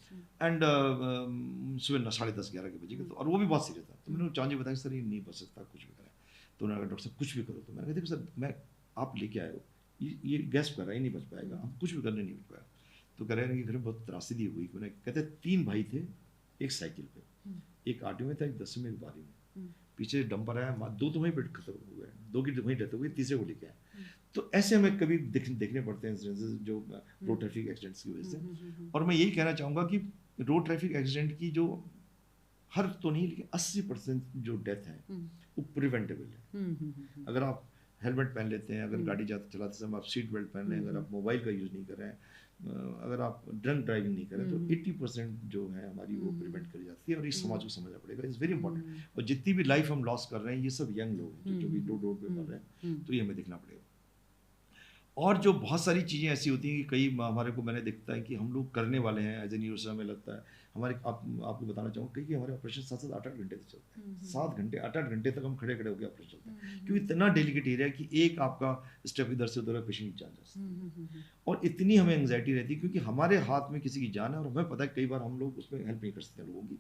एंड सुबह 10:30-11 के बजे के, तो और वो भी बहुत सीरियस था। तो मैंने चौहान जी बताया सर ये नहीं बच सकता, कुछ भी करें। तो उन्होंने कहा डॉक्टर साहब कुछ भी करो। तो मैंने कहा देखो सर, मैं आप लेके आए हो, ये गैस कर रहा है, नहीं बच पाएगा, हम कुछ भी करने नहीं बच पाएगा। तो कह रहे हैं कि घर में बहुत त्रासदी हुई। कहते 3 भाई थे, एक साइकिल पे, एक ऑटो में था, एक 10 में, एक बारी में, पीछे डंपर आया, 2 तो वहीं पे खत्म हो गए, 2 की वहीं डेथ हो गई, तीसरे को लेके आए। तो ऐसे हमें कभी देखने पड़ते हैं इंसिडेंसेस जो रोड ट्रैफिक एक्सीडेंट्स की वजह से। और मैं यही कहना चाहूँगा कि रोड ट्रैफिक एक्सीडेंट की जो हर तो नहीं, लेकिन 80% जो डेथ है वो प्रिवेंटेबल है। अगर आप हेलमेट पहन लेते हैं, अगर गाड़ी चलाते समय आप सीट बेल्ट पहन लें, अगर आप मोबाइल का यूज़ नहीं कर रहे हैं, अगर आप ड्रंक ड्राइविंग नहीं करें, तो 80% जो है हमारी वो प्रिवेंट करी जाती है। और इस समाज को समझना पड़ेगा, इट्स वेरी इंपॉर्टेंट। और जितनी भी लाइफ हम लॉस कर रहे हैं, ये सब यंग लोग हैं जो भी रोड पे मर रहे हैं, तो ये हमें देखना पड़ेगा। और जो बहुत सारी चीज़ें ऐसी होती हैं कि कई हमारे को, मैंने देखता है कि हम लोग करने वाले हैं एज ए न्यूरो, हमें लगता है हमारे, आपको बताना चाहूँगा कि हमारे ऑपरेशन 7-7 8-8 घंटे तक चलते हैं। 7 घंटे 8-8 घंटे तक हम खड़े होकर ऑपरेशन चलते हैं, क्योंकि इतना डेलिकेट एरिया है कि एक आपका स्टेप इधर से उधर पेशेंट की जान जा सकती है। और इतनी हमें एंग्जाइटी रहती है क्योंकि हमारे हाथ में किसी की जान है, और हमें पता है कई बार हम लोग उसमें हेल्प नहीं कर सकते लोगों की।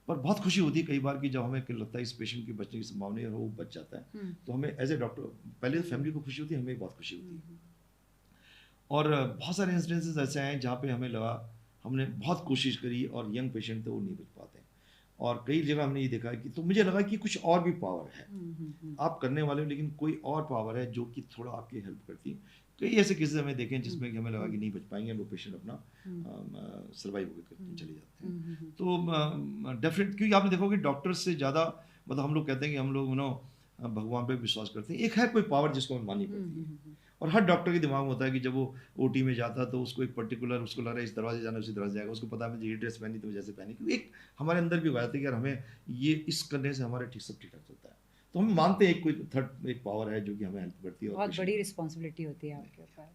पर बहुत खुशी होती है कई बार कि जब हमें लगता है इस पेशेंट की बचने की संभावना है, वो बच जाता है, तो हमें एज ए डॉक्टर पहले तो फैमिली को खुशी होती है, हमें बहुत खुशी होती है। और बहुत सारे इंसिडेंसेस ऐसे हैं जहाँ पे हमें लगा, हमने बहुत कोशिश करी और यंग पेशेंट थे वो नहीं बच पाते। और कई जगह हमने ये देखा है कि, तो मुझे लगा कि कुछ और भी पावर है, आप करने वाले हो, लेकिन कोई और पावर है जो कि थोड़ा आपकी हेल्प करती है। कई ऐसे केसेस हमें देखे जिसमें कि हमें लगा कि नहीं बच पाएंगे, वो पेशेंट अपना सर्वाइव होकर चले जाते हैं। तो डेफिनेट, क्योंकि आपने देखा कि डॉक्टर से ज़्यादा, मतलब हम लोग कहते हैं कि हम लोग भगवान पे विश्वास करते हैं, एक है कोई पावर जिसको हमें माननी पड़ती है। और हर डॉक्टर के दिमाग में होता है कि जब वो ओटी में जाता है तो उसको एक पर्टिकुलर, उसको लग रहा है इस दरवाजे जाना, उसी दरवाजे जाएगा, उसको पता है मुझे ये ड्रेस पहनी तो जैसे पहनी, क्योंकि एक हमारे अंदर भी होता है कि यार हमें ये इस करने से हमारे सब ठीक ठाक चलता है। तो हम मानते हैं कोई थर्ड एक पावर है जो कि हमें हेल्प करती है। बहुत बड़ी रिस्पॉन्सिबिलिटी होती है आपके ऊपर,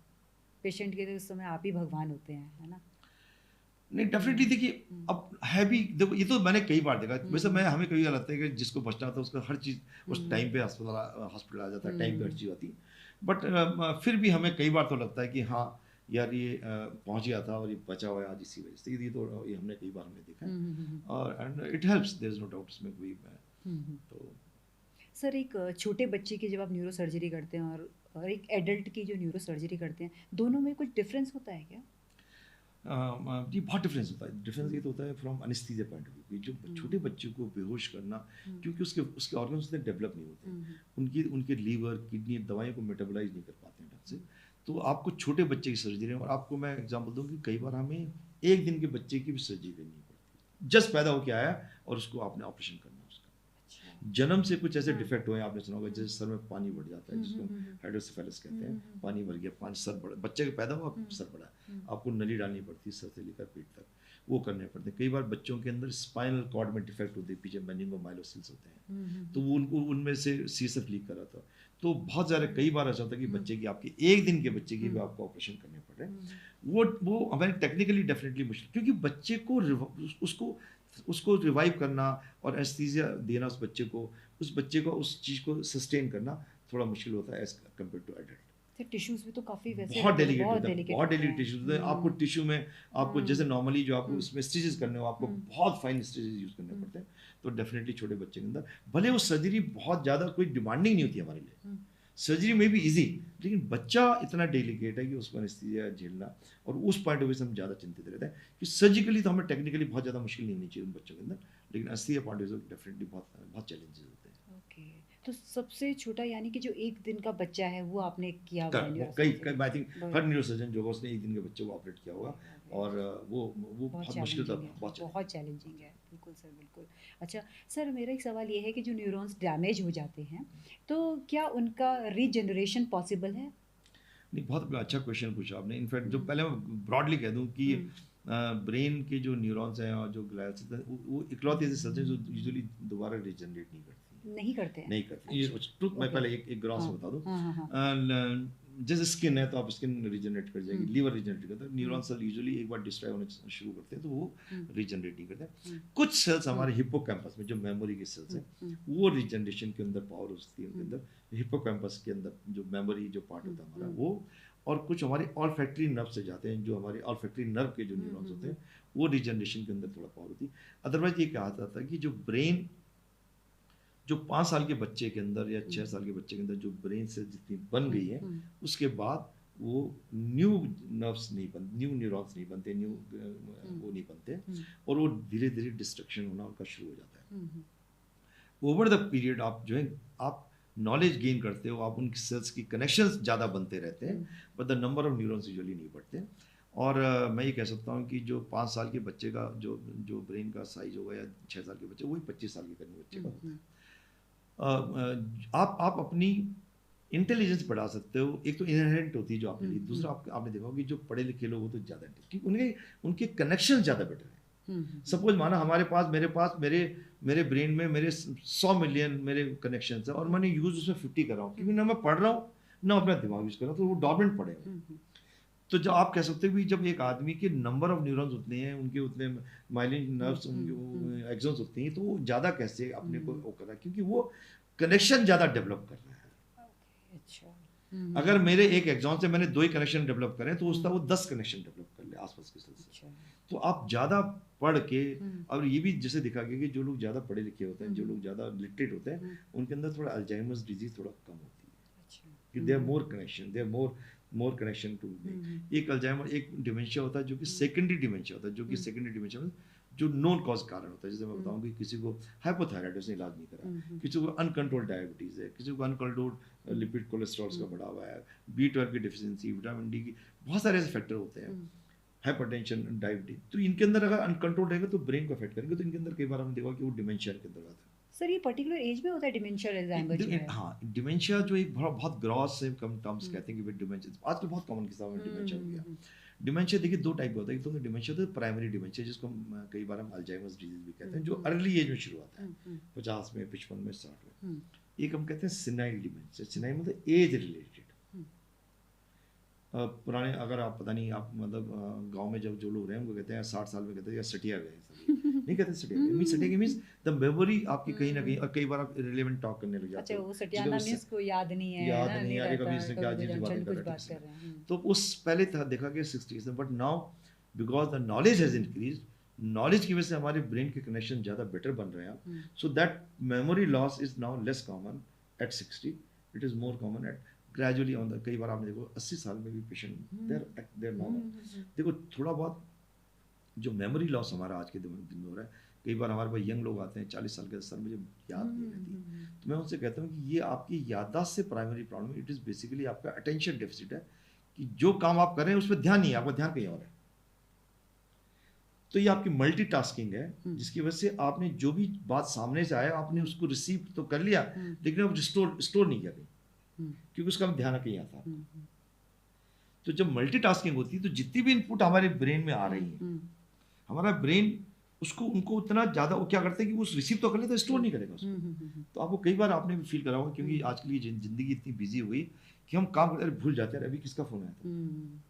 पेशेंट के लिए उस समय आप ही भगवान होते हैं, है ना? नहीं डेफिनेटली देखिए, अब है भी, देखो ये तो मैंने कई बार देखा, वैसे मैं हमें कई बार लगता है कि जिसको बचना होता है उसका हर चीज़ उस टाइम पे हॉस्पिटल आ जाता है, टाइम पे हर चीज़ होती है। बट फिर भी हमें कई बार तो लगता है कि हाँ यार ये पहुंच गया था और ये बचा हुआ है आज इसी वजह से, ये तो ये हमने कई बार हमने देखा है, और and it helps, there is no doubt इसमें कोई तो। सर एक छोटे बच्चे की जब आप न्यूरो सर्जरी करते हैं और एक एडल्ट की जो न्यूरो सर्जरी करते हैं, दोनों में कुछ डिफरेंस होता है क्या? जी बहुत डिफरेंस होता है। डिफरेंस ये तो होता है from anaesthesia point of view कि जो छोटे बच्चे को बेहोश करना, क्योंकि उसके उसके ऑर्गन्स उतने डेवलप नहीं होते, उनकी उनके लीवर किडनी दवाइयों को मेटाबोलाइज नहीं कर पाते हैं ढंग से। तो आपको छोटे बच्चे की सर्जरी, और आपको मैं एग्जांपल दूं कि कई बार हमें एक दिन के बच्चे की भी सर्जरी करनी पड़ती, जस्ट पैदा होकर आया और उसको आपने ऑपरेशन करना है उसका। जन्म से कुछ ऐसे डिफेक्ट हुए, आपने सुना होगा जैसे सर में पानी बढ़ जाता है, जिसको हाइड्रोसेफेलस कहते हैं, पानी भर गया, पानी सर बढ़ा, बच्चे का पैदा हुआ सर बढ़ा, आपको नली डालनी पड़ती है सर से लेकर पेट तक, वो करने पड़ते हैं। कई बार बच्चों के अंदर स्पाइनल कॉर्ड में डिफेक्ट होते हैं, पीछे मेनिंगोमाइलोसिस होते हैं, तो वो उनको उनमें से सीएसएफ लीक कर रहा था। तो बहुत ज़्यादा कई बार ऐसा होता है कि बच्चे की, आपके एक दिन के बच्चे की भी आपको ऑपरेशन करने पड़ रहे हैं। वो हमारे टेक्निकली डेफिनेटली मुश्किल, क्योंकि बच्चे को उसको रिवाइव करना और एनेस्थीसिया देना उस बच्चे को उस चीज़ को सस्टेन करना थोड़ा मुश्किल होता है as compare to adult. Sir tissues भी तो काफी वैसे बहुत डेलिकेट बहुत होता है, डेलिकेट बहुत होते डेलिकेट हैं। टिश्यूज होते हैं। आपको टिश्यू में आपको जैसे नॉर्मली जो आपको उसमें स्टिचेस करने हो, आपको बहुत फाइन स्टिचेस यूज करने पड़ते हैं। तो डेफिनेटली छोटे बच्चे के अंदर भले वो सर्जरी बहुत ज़्यादा कोई डिमांडिंग नहीं होती हमारे लिए, सर्जरी में भी इजी, लेकिन बच्चा इतना डेलिकेट है कि उसको एनेस्थीसिया झेलना, और उस पॉइंट ऑफ व्यू से हम ज़्यादा चिंतित रहते हैं कि सर्जिकली तो हमें टेक्निकली बहुत ज़्यादा मुश्किल नहीं होनी चाहिए उन बच्चों के अंदर, लेकिन एनेस्थीसिया पॉइंट ऑफ व्यू से डेफिनेटली बहुत बहुत चैलेंजेस होते हैं। ओके, तो सबसे छोटा यानी कि जो एक दिन का बच्चा है वो आपने किया हुआ है न्यूरो कई surgery? I think her neurosurgeon जो होगा उसने एक दिन के बच्चे को ऑपरेट किया होगा, और वो बहुत बहुत मुश्किल था, चैलेंजिंग है, बहुत बहुत चैलेंजिंग है, बिल्कुल सर बिल्कुल। अच्छा सर, मेरा एक सवाल ये है कि जो न्यूरॉन्स डैमेज हो जाते हैं तो क्या उनका रीजनरेशन पॉसिबल है? नहीं, बहुत अच्छा क्वेश्चन पूछा आपने। इनफैक्ट जो पहले मैं ब्रॉडली कह दूं कि ब्रेन के जो न्यूरॉन्स हैं और जो ग्लाइल सेल्स हैं, वो इकलौते ऐसे सेल्स हैं जो यूजुअली दोबारा रीजनरेट नहीं करती, नहीं करते हैं? नहीं करती। ये ट्रुथ मैं पहले एक ग्रॉस हाँ, बता दूं। हाँ, हाँ, हाँ। जैसे स्किन है तो आप स्किन रीजनरेट कर जाएगी, लीवर रीजनरेट करता है, न्यूरॉन सेल यूजुअली एक बार डिस्ट्रॉय होने शुरू करते हैं तो वो रीजनरेट नहीं करते। कुछ सेल्स हमारे हिप्पोकैम्पस में जो मेमोरी के सेल्स हैं, वो रीजनरेशन के अंदर पावर होती है उनके अंदर, हिप्पोकैम्पस के अंदर जो मेमोरी जो पार्ट होता है हमारा वो, और कुछ हमारे ऑल्फैक्टरी नर्व से जाते हैं, जो हमारे ऑल्फैक्टरी नर्व के जो न्यूरॉन्स होते हैं वो रीजनरेशन के अंदर थोड़ा पावर होती है। अदरवाइज ये कहा जाता है कि जो ब्रेन, जो 5 साल के बच्चे के अंदर या 6 साल के बच्चे के अंदर जो ब्रेन से जितनी बन गई है, उसके बाद वो न्यू नर्व्स नहीं बनते, न्यू न्यूरॉन्स नहीं बनते, न्यू वो नहीं बनते, और वो धीरे धीरे डिस्ट्रक्शन होना उनका शुरू हो जाता है। ओवर द पीरियड आप जो है आप नॉलेज गेन करते हो, आप उनकी सेल्स की कनेक्शंस ज़्यादा बनते रहते हैं, but the number of neurons usually नहीं बढ़ते। और मैं ये कह सकता हूँ कि जो 5 साल के बच्चे का जो ब्रेन का साइज होगा, या 6 साल के बच्चे, वही 25 साल के करीब बच्चे का होता है। आप अपनी इंटेलिजेंस बढ़ा सकते हो, एक तो इनहेरेंट होती है जो आपके लिए, दूसरा आपने देखा होगा कि जो पढ़े लिखे लोग हो तो ज़्यादा, क्योंकि उनके कनेक्शन ज़्यादा बेटर है। सपोज माना हमारे पास मेरे ब्रेन में मेरे 100 मिलियन मेरे कनेक्शन है, और मैंने यूज उसमें 50 कर रहा हूँ, क्योंकि ना मैं पढ़ रहा हूँ ना अपना दिमाग यूज कर रहा हूँ, तो वो डॉर्मेंट पड़े हुए। तो जब आप कह सकते हो कि जब एक आदमी के नंबर ऑफ न्यूरॉन्स उतने हैं, उनके उतने माइलिन नर्व्स, उनके एक्सॉन्स उतनी हैं, तो वो ज़्यादा कैसे अपने को वो कर रहा है, क्योंकि वो कनेक्शन ज़्यादा डेवलप कर रहा है। अच्छा, अगर मेरे एक एक्सॉन से मैंने 2 ही कनेक्शन डेवलप करें, तो उसका वो 10 कनेक्शन डेवलप कर ले आसपास के सेल्स से। तो आप ज़्यादा पढ़ के, और ये भी जैसे देखा गया कि जो लोग ज़्यादा पढ़े लिखे होते हैं, जो लोग ज़्यादा लिटरेट होते हैं, उनके अंदर थोड़ा अल्जाइमर्स डिजीज थोड़ा कम होती है, कि they are more connection, they are more connection to. एक अल्जाइमर एक डिमेंशिया होता है जो कि सेकेंडरी डिमेंशिया होता है, जो कि सेकेंडरी डिमेंशिया में जो नोन कॉज कारण होता है। जैसे मैं बताऊं कि किसी को हाइपोथायराइड, उसने इलाज नहीं करा, किसी को अनकंट्रोल डायबिटीज़ है, किसी को अनकंट्रोल्ड लिपिड कोलेस्ट्रॉल का बढ़ा हुआ है, B12 की डिफिशियंसी, विटामिन डी की, बहुत सारे ऐसे फैक्टर होते हैं, हाइपरटेंशन, डायबिटीज। तो इनके अंदर अगर अनकंट्रोल्ड रहेगा तो ब्रेन को अफेक्ट करेंगे, तो इनके अंदर कई बार हमने देखा कि वो डिमेंशिया के अंदर आता है। सर ये पर्टिकुलर एज में होता है डिमेंशिया अल्जाइमर जो है? हाँ, डिमेंशिया जो एक बहुत ग्रॉस से कम टर्म्स कहते हैं कि डिमेंशिया आजकल बहुत कॉमन किस्सा में डिमेंशिया हो गया। डिमेंशिया देखिए 2 टाइप का होता है, एक तो डिमेंशिया होता है प्राइमरी डिमेंशिया, जिसको हम कई बार हम अल्जाइमर्स डिजीज भी कहते हैं, जो अर्ली एज में शुरू होता है, 50 में, 55 में, 60 में। एक हम कहते हैं सिनाइल डिमेंशिया, सिनाइल मतलब एज रिलेटेड। पुराने, अगर आप पता नहीं, आप मतलब गांव में जब जो लोग रहे हैं उनको कहते हैं 60 साल में कहते हैं या सटिया गए सभी, नहीं कहते सटिया गए, मीन सटिया मीन्स द मेमोरी आपकी कहीं ना कहीं, और कई बार आप इररिलेवेंट टॉक करने लग जाते अच्छा, हो, वो सटियाना मीन्स को याद नहीं है याद ना, नहीं नहीं यार रहता कभी इसने क्या कभी अजीब सी कुछ बातें हम कर कुछ रहा बात कर रहे हैं। तो उस पहले था देखा कि 60s में, but now because the knowledge has increase, knowledge की वजह से हमारे ब्रेन के कनेक्शन ज़्यादा बेटर बन रहे हैं, so that memory loss is now less common eight 60, it is more common eight gradually on the, कई बार आपने देखो 80 साल में भी पेशेंट देर नॉर्मल। देखो थोड़ा बहुत जो मेमोरी लॉस हमारा आज के दिन में हो रहा है, कई बार हमारे पास यंग लोग आते हैं 40 साल के, सर मुझे याद नहीं रहती, तो मैं उनसे कहता हूँ कि ये आपकी याददाश्त से primary problem, it is basically आपका अटेंशन डेफिसिट है, कि जो काम आप कर रहे हैं उस पर ध्यान नहीं है, आपका ध्यान कहीं और है। तो ये आपकी मल्टीटास्किंग है, जिसकी वजह से आपने जो भी बात सामने से आया आपने उसको रिसीव तो कर लिया, लेकिन आप स्टोर नहीं किया कहीं, क्योंकि उसका ध्यान कहीं आता। तो जब मल्टीटास्किंग होती है तो जितनी भी इनपुट हमारे ब्रेन में आ रही है, हमारा ब्रेन उसको उनको उतना ज़्यादा वो क्या करते हैं कि वो रिसीव तो कर लेता है, स्टोर नहीं करेगा उसको। तो आपको कई बार आपने फील करा होगा, क्योंकि आजकल ये जिंदगी इतनी बिजी हो गई कि हम काम करते भूल जाते हैं अभी किसका फोन आया था।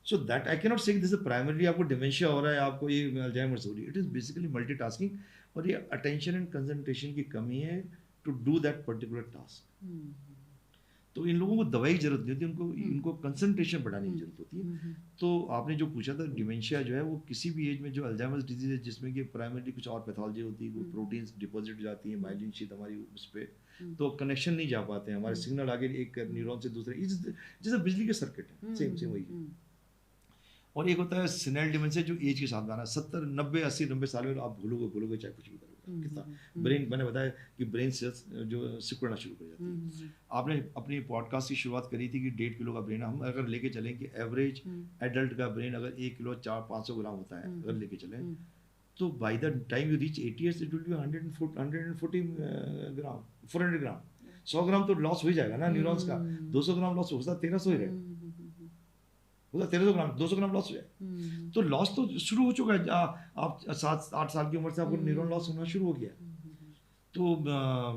So that I cannot say this primary आपको डिमेंशिया हो रहा है, आपको ये अल्जाइमर्स हो रही है, इट इज बेसिकली मल्टीटास्किंग, और ये अटेंशन एंड कंसंट्रेशन की कमी है to do that particular task. तो इन लोगों को दवाई की जरूरत नहीं होती, उनको इनको कंसंट्रेशन बढ़ाने की जरूरत होती है। तो आपने जो पूछा था डिमेंशिया जो है वो किसी भी एज में, जो अल्जाइमर्स डिजीज है जिसमें कि प्राइमरी कुछ और पैथोलॉजी होती है, वो प्रोटीन्स डिपॉजिट हो जाती है माइलिन शीट हमारी उस पर, तो कनेक्शन नहीं जा पाते हैं, हमारे सिग्नल आगे एक न्यूरॉन से दूसरे, जैसे बिजली के सर्किट है, सेम सेम वही। और एक होता है सिनेल डिमेंशिया जो एज के साथ आना, 70 90 80 90 साल में आप भूलोगे चाहे कुछ भी करोगे, कितना ब्रेन, मैंने बताया कि ब्रेन सेल्स जो सिकुड़ना शुरू कर जाती है। आपने अपनी पॉडकास्ट की शुरुआत करी थी कि 1.5 किलो का ब्रेन, हम अगर लेके चलें कि एवरेज एडल्ट का ब्रेन अगर 1 किलो 500 ग्राम होता है अगर लेके चलें, तो by the time you reach 80 years it will be 140 ग्राम 400 ग्राम, 100 ग्राम तो लॉस हो ही जाएगा ना न्यूरॉन्स का, 200 ग्राम लॉस होता 1300 ही रहे, 1300 ग्राम 200 ग्राम लॉस हो जाए, तो लॉस तो शुरू हो चुका है। आप 7-8 साल की उम्र से आपको न्यूरॉन लॉस होना शुरू हो गया, तो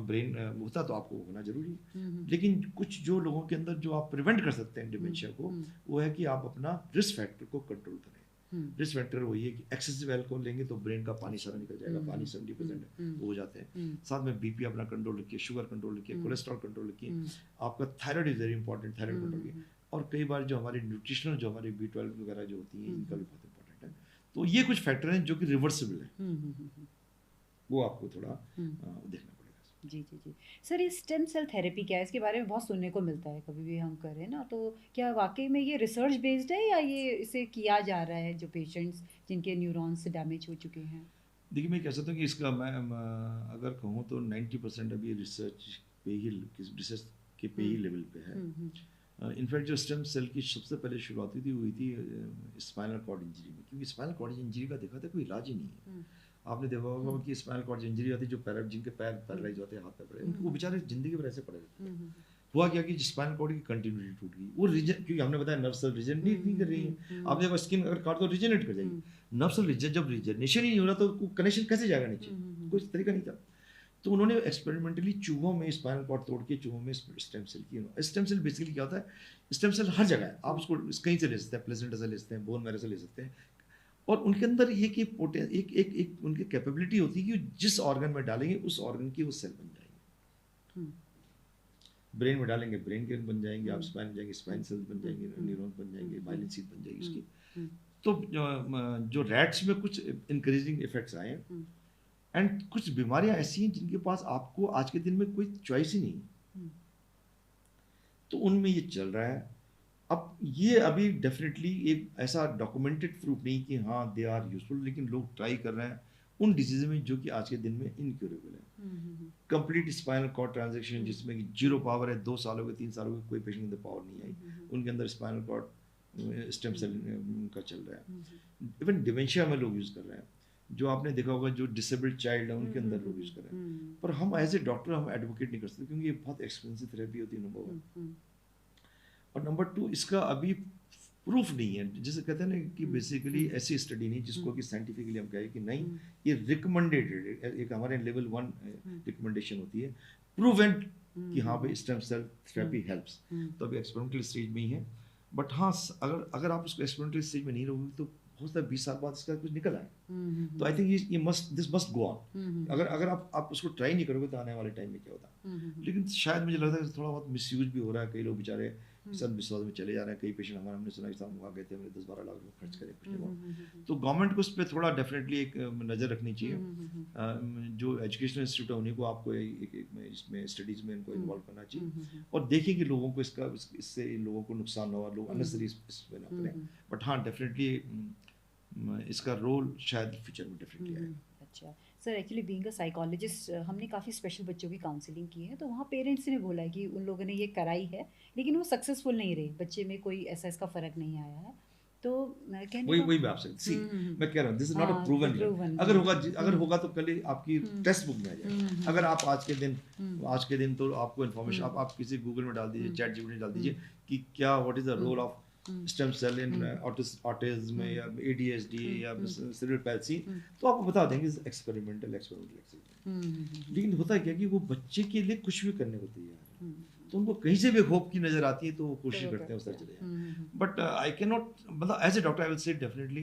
ब्रेन होता तो आपको होना जरूरी है। लेकिन कुछ जो लोगों के अंदर जो आप प्रिवेंट कर सकते हैं डिमेंशिया को, वो है कि आप अपना रिस्क फैक्टर को कंट्रोल करें। रिस्क फैक्टर वही है कि एक्सेसिव अल्कोहल लेंगे तो ब्रेन का पानी सारा निकल जाएगा, पानी 70% हो जाते हैं। साथ में बीपी अपना कंट्रोल रखिए, शुगर कंट्रोल रखिए, कोलेस्ट्रॉल कंट्रोल रखिए, आपका thyroid is very important, thyroid control रखिए, और कई बार जो हमारी न्यूट्रिशनल जो हमारी B12 वगैरह जो होती हैं इनका भी बहुत इंपॉर्टेंट है। तो ये कुछ फैक्टर हैं जो कि रिवर्सिबल है, वो आपको थोड़ा देखना पड़ेगा। जी जी जी सर, ये स्टेम सेल थेरेपी क्या है? इसके बारे में बहुत सुनने को मिलता है, कभी भी हम करें ना, तो क्या वाकई में ये रिसर्च बेस्ड है या ये इसे किया जा रहा है जो पेशेंट्स जिनके न्यूरॉन्स डैमेज हो चुके हैं? देखिए मैं कह सकता हूँ कि इसका मैं अगर कहूँ तो 90% अभी रिसर्च के पे ही लेवल पे है। इनफैक्ट जो स्टेम सेल की सबसे पहले शुरुआत हुई थी स्पाइनल कॉर्ड इंजरी में, क्योंकि स्पाइनल कॉर्ड इंजरी का देखा था कोई इलाज ही नहीं है। आपने देखा होगा कि स्पाइनल कॉर्ड इंजरी आती है, जो जिनके पैर पैरालाइज होते हैं, हाथ पैर, उनको वो बेचारे जिंदगी भर ऐसे पड़े रहते हैं। हुआ क्या कि स्पाइनल कॉर्ड की कंटिन्यूटी टूट गई, वो क्योंकि हमने बताया नर्व सेल रिजनरेट नहीं कर रही है। आप देखो स्किन अगर काट तो रिजनरेट कर जाएगी, नर्व सेल जब रिजनरेशन ही नहीं हो रहा तो कनेक्शन कैसे जाएगा नीचे, कोई तरीका नहीं था। तो उन्होंने एक्सपेरिमेंटली चूहों में स्पाइनल कॉर्ड तोड़ के चूहों में स्टेम सेल की। स्टेम सेल बेसिकली क्या होता है, स्टेम सेल हर जगह है, आप उसको कहीं से ले सकते हैं, प्लेसेंटा से ले सकते हैं, बोन मैरो से ले सकते हैं, और उनके अंदर एक उनकी कैपेबिलिटी होती है कि जिस ऑर्गन में डालेंगे उस ऑर्गन की वो सेल बन जाएंगे। ब्रेन में डालेंगे ब्रेन के बन जाएंगे, आप स्पाइन में जाएंगे स्पाइन सेल्स बन जाएंगे, न्यूरॉन बन जाएंगे, माइलिन शीट बन जाएगी उसकी। तो जो रैट्स में कुछ इंक्रीजिंग इफेक्ट्स आए हैं, एंड कुछ बीमारियां ऐसी हैं जिनके पास आपको आज के दिन में कोई चॉइस ही नहीं, तो उनमें ये चल रहा है। अब ये अभी डेफिनेटली एक ऐसा डॉक्यूमेंटेड प्रूफ नहीं कि हाँ दे आर यूजफुल, लेकिन लोग ट्राई कर रहे हैं उन डिजीज में जो कि आज के दिन में इनक्यूरेबल है। कंप्लीट स्पाइनल कॉर्ड ट्रांजैक्शन जिसमें 0 पावर है, 2 साल हो गए 3 साल हो गए, कोई पेशेंट के अंदर पावर नहीं आई, उनके अंदर स्पाइनल कॉर्ड स्टेम सेल का चल रहा है। इवन डिमेंशिया में लोग यूज कर रहे हैं, जो आपने देखा होगा जो डिसेबल्ड चाइल्ड है उनके अंदर लोग यूज कर रहे हैं। पर हम एज ए डॉक्टर हम एडवोकेट नहीं कर सकते, क्योंकि ये बहुत एक्सपेंसिव थेरेपी होती है, नंबर 1, और नंबर 2 इसका अभी प्रूफ नहीं है। जैसे कहते हैं ना कि बेसिकली ऐसी स्टडी नहीं जिसको कि साइंटिफिकली हम कहें कि नहीं ये रिकमेंडेड, एक हमारे लेवल 1 रिकमेंडेशन होती है, प्रूव एंड कि हाँ भाई स्टेम सेल थेरेपी हेल्प्स, तो अभी एक्सपेरिमेंटल स्टेज में ही है। बट हाँ, अगर आप उसको एक्सपेरिमेंटल स्टेज में नहीं रहोगे तो हो सकता है 20 साल बाद इसका कुछ निकल आए। तो आई थिंक ये must this must go on. अगर आप उसको ट्राई नहीं करोगे तो आने वाले टाइम में क्या होता। लेकिन शायद मुझे लगता है कि थोड़ा बहुत मिसयूज भी हो रहा है, कई लोग बेचारे विश्वास में चले जा रहे हैं। कई पेशेंट हमारे, हमने सुना कि साहब वहाँ गए थे, हमने 10-12 लाख रुपये खर्च करे कुछ जगह। तो गवर्नमेंट को उस पर थोड़ा डेफिनेटली एक नज़र रखनी चाहिए। जो एजुकेशनल इंस्टीट्यूट है उन्हीं को आपको इसमें स्टडीज़ में इनको इन्वॉल्व करना चाहिए और देखिए कि लोगों को इससे लोगों को नुकसान ना हो, लोग अननेसेसरी इसमें ना पड़े। बट हाँ, डेफिनेटली इसका रोल शायद फ्यूचर में डेफिनेटली आएगा। अच्छा sir, actually being a psychologist हमने काफ़ी स्पेशल बच्चों की काउंसलिंग की है, तो वहाँ पेरेंट्स ने बोला है कि उन लोगों ने ये कराई है लेकिन वो सक्सेसफुल नहीं रहे, बच्चे में कोई ऐसा इसका फ़र्क नहीं आया है। तो कहने वही का मैं आपसे सी मैं कह रहा हूँ, दिस इज नॉट अ हाँ, प्रूवन proven, यet। अगर होगा तो कल ही आपकी टेक्स्ट बुक में आ जाएगा। अगर आप आज के दिन तो आपको इन्फॉर्मेशन आप किसी गूगल में डाल दीजिए, चैट जीपीटी में डाल दीजिए कि क्या what is the role of stem cell in autism या एडीएचडी या सेरेब्रल पैल्सी, तो आपको बता देंगे एक्सपेरिमेंटल। लेकिन होता क्या कि वो बच्चे के लिए कुछ भी करने को तैयार है, तो उनको कहीं से भी होप की नजर आती है तो वो कोशिश करते हैं उस तरह चले जाए। बट आई कैन नॉट, मतलब as a doctor I will say definitely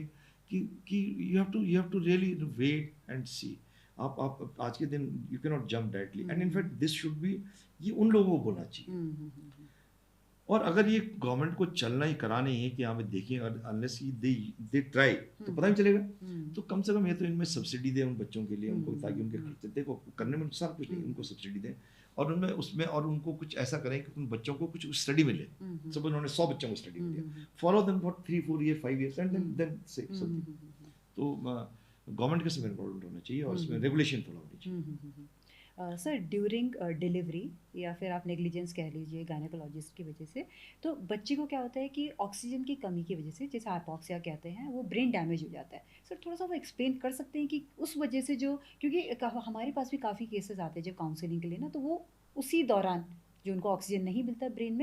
कि you have to really wait and see. आप आज के दिन you can not jump directly, and in fact this should be, ये उन लोगों को बोलना चाहिए। और अगर ये गवर्नमेंट को चलना ही कराना ही है कि हाँ देखिए, अनलेस दे ट्राई तो पता नहीं चलेगा। तो कम से कम ये तो इनमें सब्सिडी दें उन बच्चों के लिए, उनको, ताकि उनके खर्चे, देखो करने में नुकसान कुछ नहीं, उनको सब्सिडी दें और उनमें उसमें और उनको कुछ ऐसा करें कि उन बच्चों को कुछ स्टडी मिले। सब उन्होंने 100 बच्चों को स्टडी मिले, follow them for 3-4 year 5 years and then say something. तो गवर्नमेंट का इसमें इन्वॉल्वमेंट होना चाहिए और इसमें रेगुलेशन थोड़ा होनी चाहिए। सर ड्यूरिंग डिलीवरी या फिर आप नेग्लिजेंस कह लीजिए गायनेकोलॉजिस्ट की वजह से, तो बच्चे को क्या होता है कि ऑक्सीजन की कमी की वजह से, जैसे हाइपोक्सिया कहते हैं, वो ब्रेन डैमेज हो जाता है। सर थोड़ा सा वो एक्सप्लेन कर सकते हैं कि उस वजह से जो, क्योंकि हमारे पास भी काफ़ी केसेस आते हैं जब काउंसलिंग के लिए ना, तो वो उसी दौरान जो उनको ऑक्सीजन नहीं मिलता ब्रेन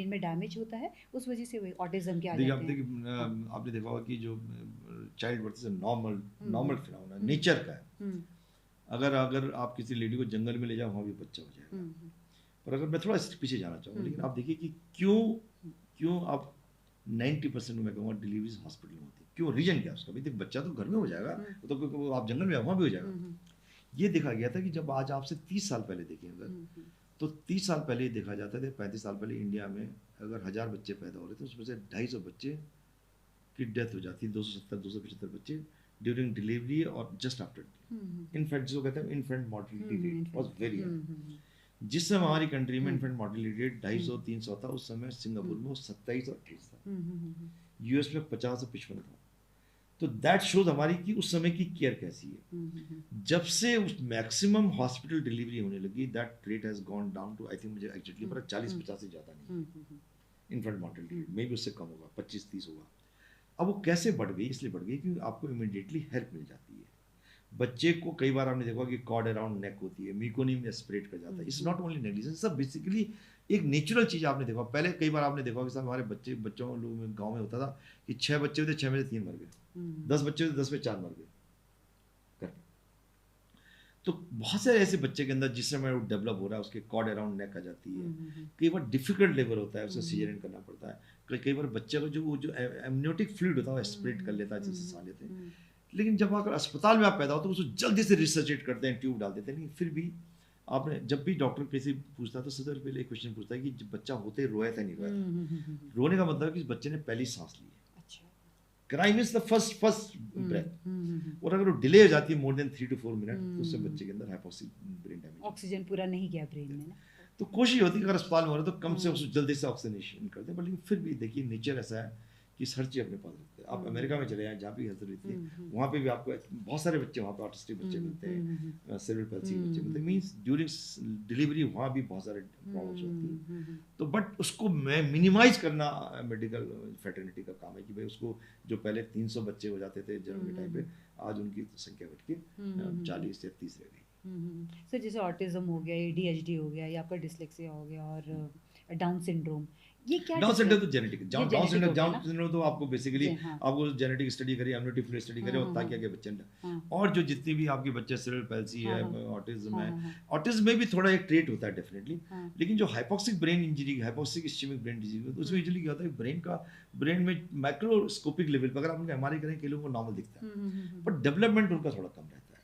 में डैमेज होता है, उस वजह से वो ऑटिज्म के आ जाते हैं। आपने देखा होगा कि जो चाइल्ड बर्थ से नॉर्मल फिनोमेना नेचर का है। अगर आप किसी लेडी को जंगल में ले जाओ, वहाँ भी बच्चा हो जाएगा। पर अगर मैं थोड़ा पीछे जाना चाहूँगा, लेकिन आप देखिए कि क्यों आप 90% में कहूँगा डिलीवरीज हॉस्पिटल में होती है। क्यों, रीजन क्या है उसका? भाई बच्चा तो घर में हो जाएगा, तो आप जंगल में वहाँ भी हो जाएगा। ये देखा गया था कि जब आज आपसे 30 साल पहले देखें अगर, तो 30 साल पहले देखा जाता था, 35 साल पहले इंडिया में अगर 1000 बच्चे पैदा हो रहे थे, उसमें से 250 बच्चे की डेथ हो जाती, 270-275 बच्चे ड्यूरिंग डिलीवरी और जस्ट आफ्टर। इनफैक्ट जो कहते हैं infant mortality rate was very high. जिस समय हमारी कंट्री में इन्फेंट मॉर्टेलिटी रेट 250-300 था, उस समय सिंगापुर में वो 27 और 28 था, यूएस में 50 और 55 था। तो दैट शोज हमारी कि उस समय की केयर कैसी है। जब से उस मैक्सिमम हॉस्पिटल डिलीवरी होने लगी, that rate has gone down to, I think मुझे एग्जैक्टली पता 40-50 से ज़्यादा नहीं, infant mortality rate may be उससे कम होगा, 25-30 होगा। अब वो कैसे बढ़ गई? इसलिए बढ़ गई क्योंकि आपको इमीडिएटली हेल्प मिल जाती है। बच्चे को कई बार आपने देखा कि कॉर्ड अराउंड नेक होती है, मेकोनियम एस्पिरेट कर जाता है। इट्स नॉट ओनली नेग्लिजेंस, सब बेसिकली एक नेचुरल चीज़ आपने देखा। पहले कई बार आपने देखा कि साहब हमारे बच्चों लोगों में गाँव में होता था कि 6 बच्चे होते, 6 में से 3 मर गए, 10 बच्चे होते, 10 में 4 मर गए। तो बहुत सारे ऐसे बच्चे के अंदर जिस समय वो डेवलप हो रहा है, उसके कॉर्ड अराउंड नेक आ जाती है। कई बार डिफिकल्ट लेबर होता है, उसे सीजरियन करना पड़ता है। कई बार बच्चे को जो एमनियोटिक फ्लूइड होता है वो एस्पिरेट कर लेता है, जैसे सांस लेते हैं। लेकिन जब अगर अस्पताल में आप पैदा हो तो उसको जल्दी से रिसर्चेट करते हैं, ट्यूब डाल देते हैं। लेकिन फिर भी आपने जब भी डॉक्टर किसी पूछता है तो सबसे पहले एक क्वेश्चन पूछता है कि जब बच्चा होते रोया था नहीं रोया था। रोने का मतलब है कि बच्चे ने पहली सांस ली है। Crime is the first breath. और अगर वो डिले हो जाती है मोर देन 3 to 4 मिनट, तो उससे बच्चे के अंदर हाइपोक्सिक ब्रेन डैमेज, ऑक्सीजन पूरा नहीं गया ब्रेन में ना। तो कोशिश होती है अगर अस्पताल में हो रहा है तो कम से उसको जल्दी से ऑक्सीजनेशन कर दें। लेकिन फिर भी देखिए नेचर ऐसा है कि हर चीज़ अपने पास रखते हैं। आप अमेरिका में चले जाएं, जहाँ भी हेल्थ रहती है, वहाँ पे भी आपको बहुत सारे बच्चे, वहाँ पे ऑटिस्टिक बच्चे मिलते हैं, सेरेब्रल पैल्सी बच्चे मिलते हैं। मीन्स ड्यूरिंग डिलीवरी वहाँ भी बहुत सारे प्रॉब्लम्स होती हैं। तो बट उसको मैं मिनिमाइज करना मेडिकल फैटर्निटी का काम है कि भाई उसको जो पहले 300 बच्चे हो जाते थे जन्म के टाइम पे, आज उनकी संख्या घट के 40 या 30 रह गई। सर जैसे ऑटिज्म हो गया, ADHD हो गया, या आपका डिसलेक्सिया हो गया और डाउन सिंड्रोम, ये क्या डाउन सिंड्रोम तो डिफरेंस? जेनेटिक, ये डाउन जेनेटिक हो गया डाउन ना? सिंड्रोम तो आपको बेसिकली हाँ। आपको जेनेटिक स्टडी करिए, एम्यूनिटी फ्लूइड स्टडी करिए, हाँ, ताकि हाँ, आगे बच्चे हाँ, और जो जितनी भी आपके बच्चे सेरेब्रल पैल्सी हाँ, है, हाँ, ऑटिज्म हाँ, है, हाँ, हाँ, ऑटिज्म में भी थोड़ा एक ट्रेट होता है डेफिनेटली, हाँ, लेकिन जो hypoxic brain injury, hypoxic ischaemic brain disease, तो उसमें यूजुअली क्या होता है, ब्रेन में माइक्रोस्कोपिक लेवल पर अगर आप उनका एमआरआई करें, कई लोगों को नॉर्मल दिखता है, बट डेवलपमेंट उनका थोड़ा कम रहता है,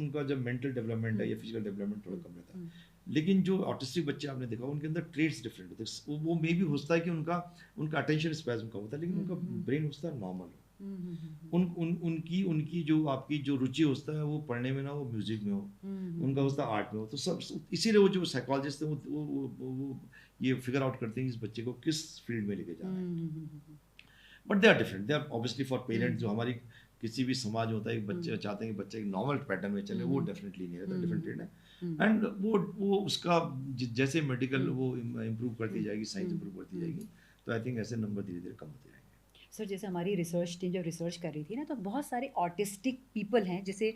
उनका जब मेंटल डेवलपमेंट है या फिजिकल डेवलपमेंट थोड़ा कम रहता है। लेकिन जो ऑटिस्टिक बच्चे आपने देखा उनके अंदर ट्रेट्स डिफरेंट होते हैं, वो मे भी होता है कि उनका अटेंशन स्पैज्म कम होता है, लेकिन उनका ब्रेन होता है नॉर्मल। उनकी जो आपकी जो रुचि होता है वो पढ़ने में ना हो, म्यूजिक में हो, उनका होता है आर्ट में हो, तो सब इसीलिए वो जो साइकोलॉजिस्ट है वो ये फिगर आउट करते हैं कि इस बच्चे को किस फील्ड में लेके जाना है। But they are different, they are obviously for parents, जो हमारी किसी भी समाज में होता है, एक बच्चे चाहते हैं कि बच्चे एक नॉर्मल पैटर्न में चले, वो डेफिनेटली नहीं रहता, डिफरेंट ट्रेड है। एंड वो उसका जैसे मेडिकल वो इम्प्रूव करती जाएगी, साइंस इम्प्रूव करती जाएगी, तो आई थिंक ऐसे नंबर धीरे धीरे कम होते रहेंगे। सर जैसे हमारी रिसर्च टीम जब रिसर्च कर रही थी ना, तो बहुत सारे ऑटिस्टिक पीपल हैं, जैसे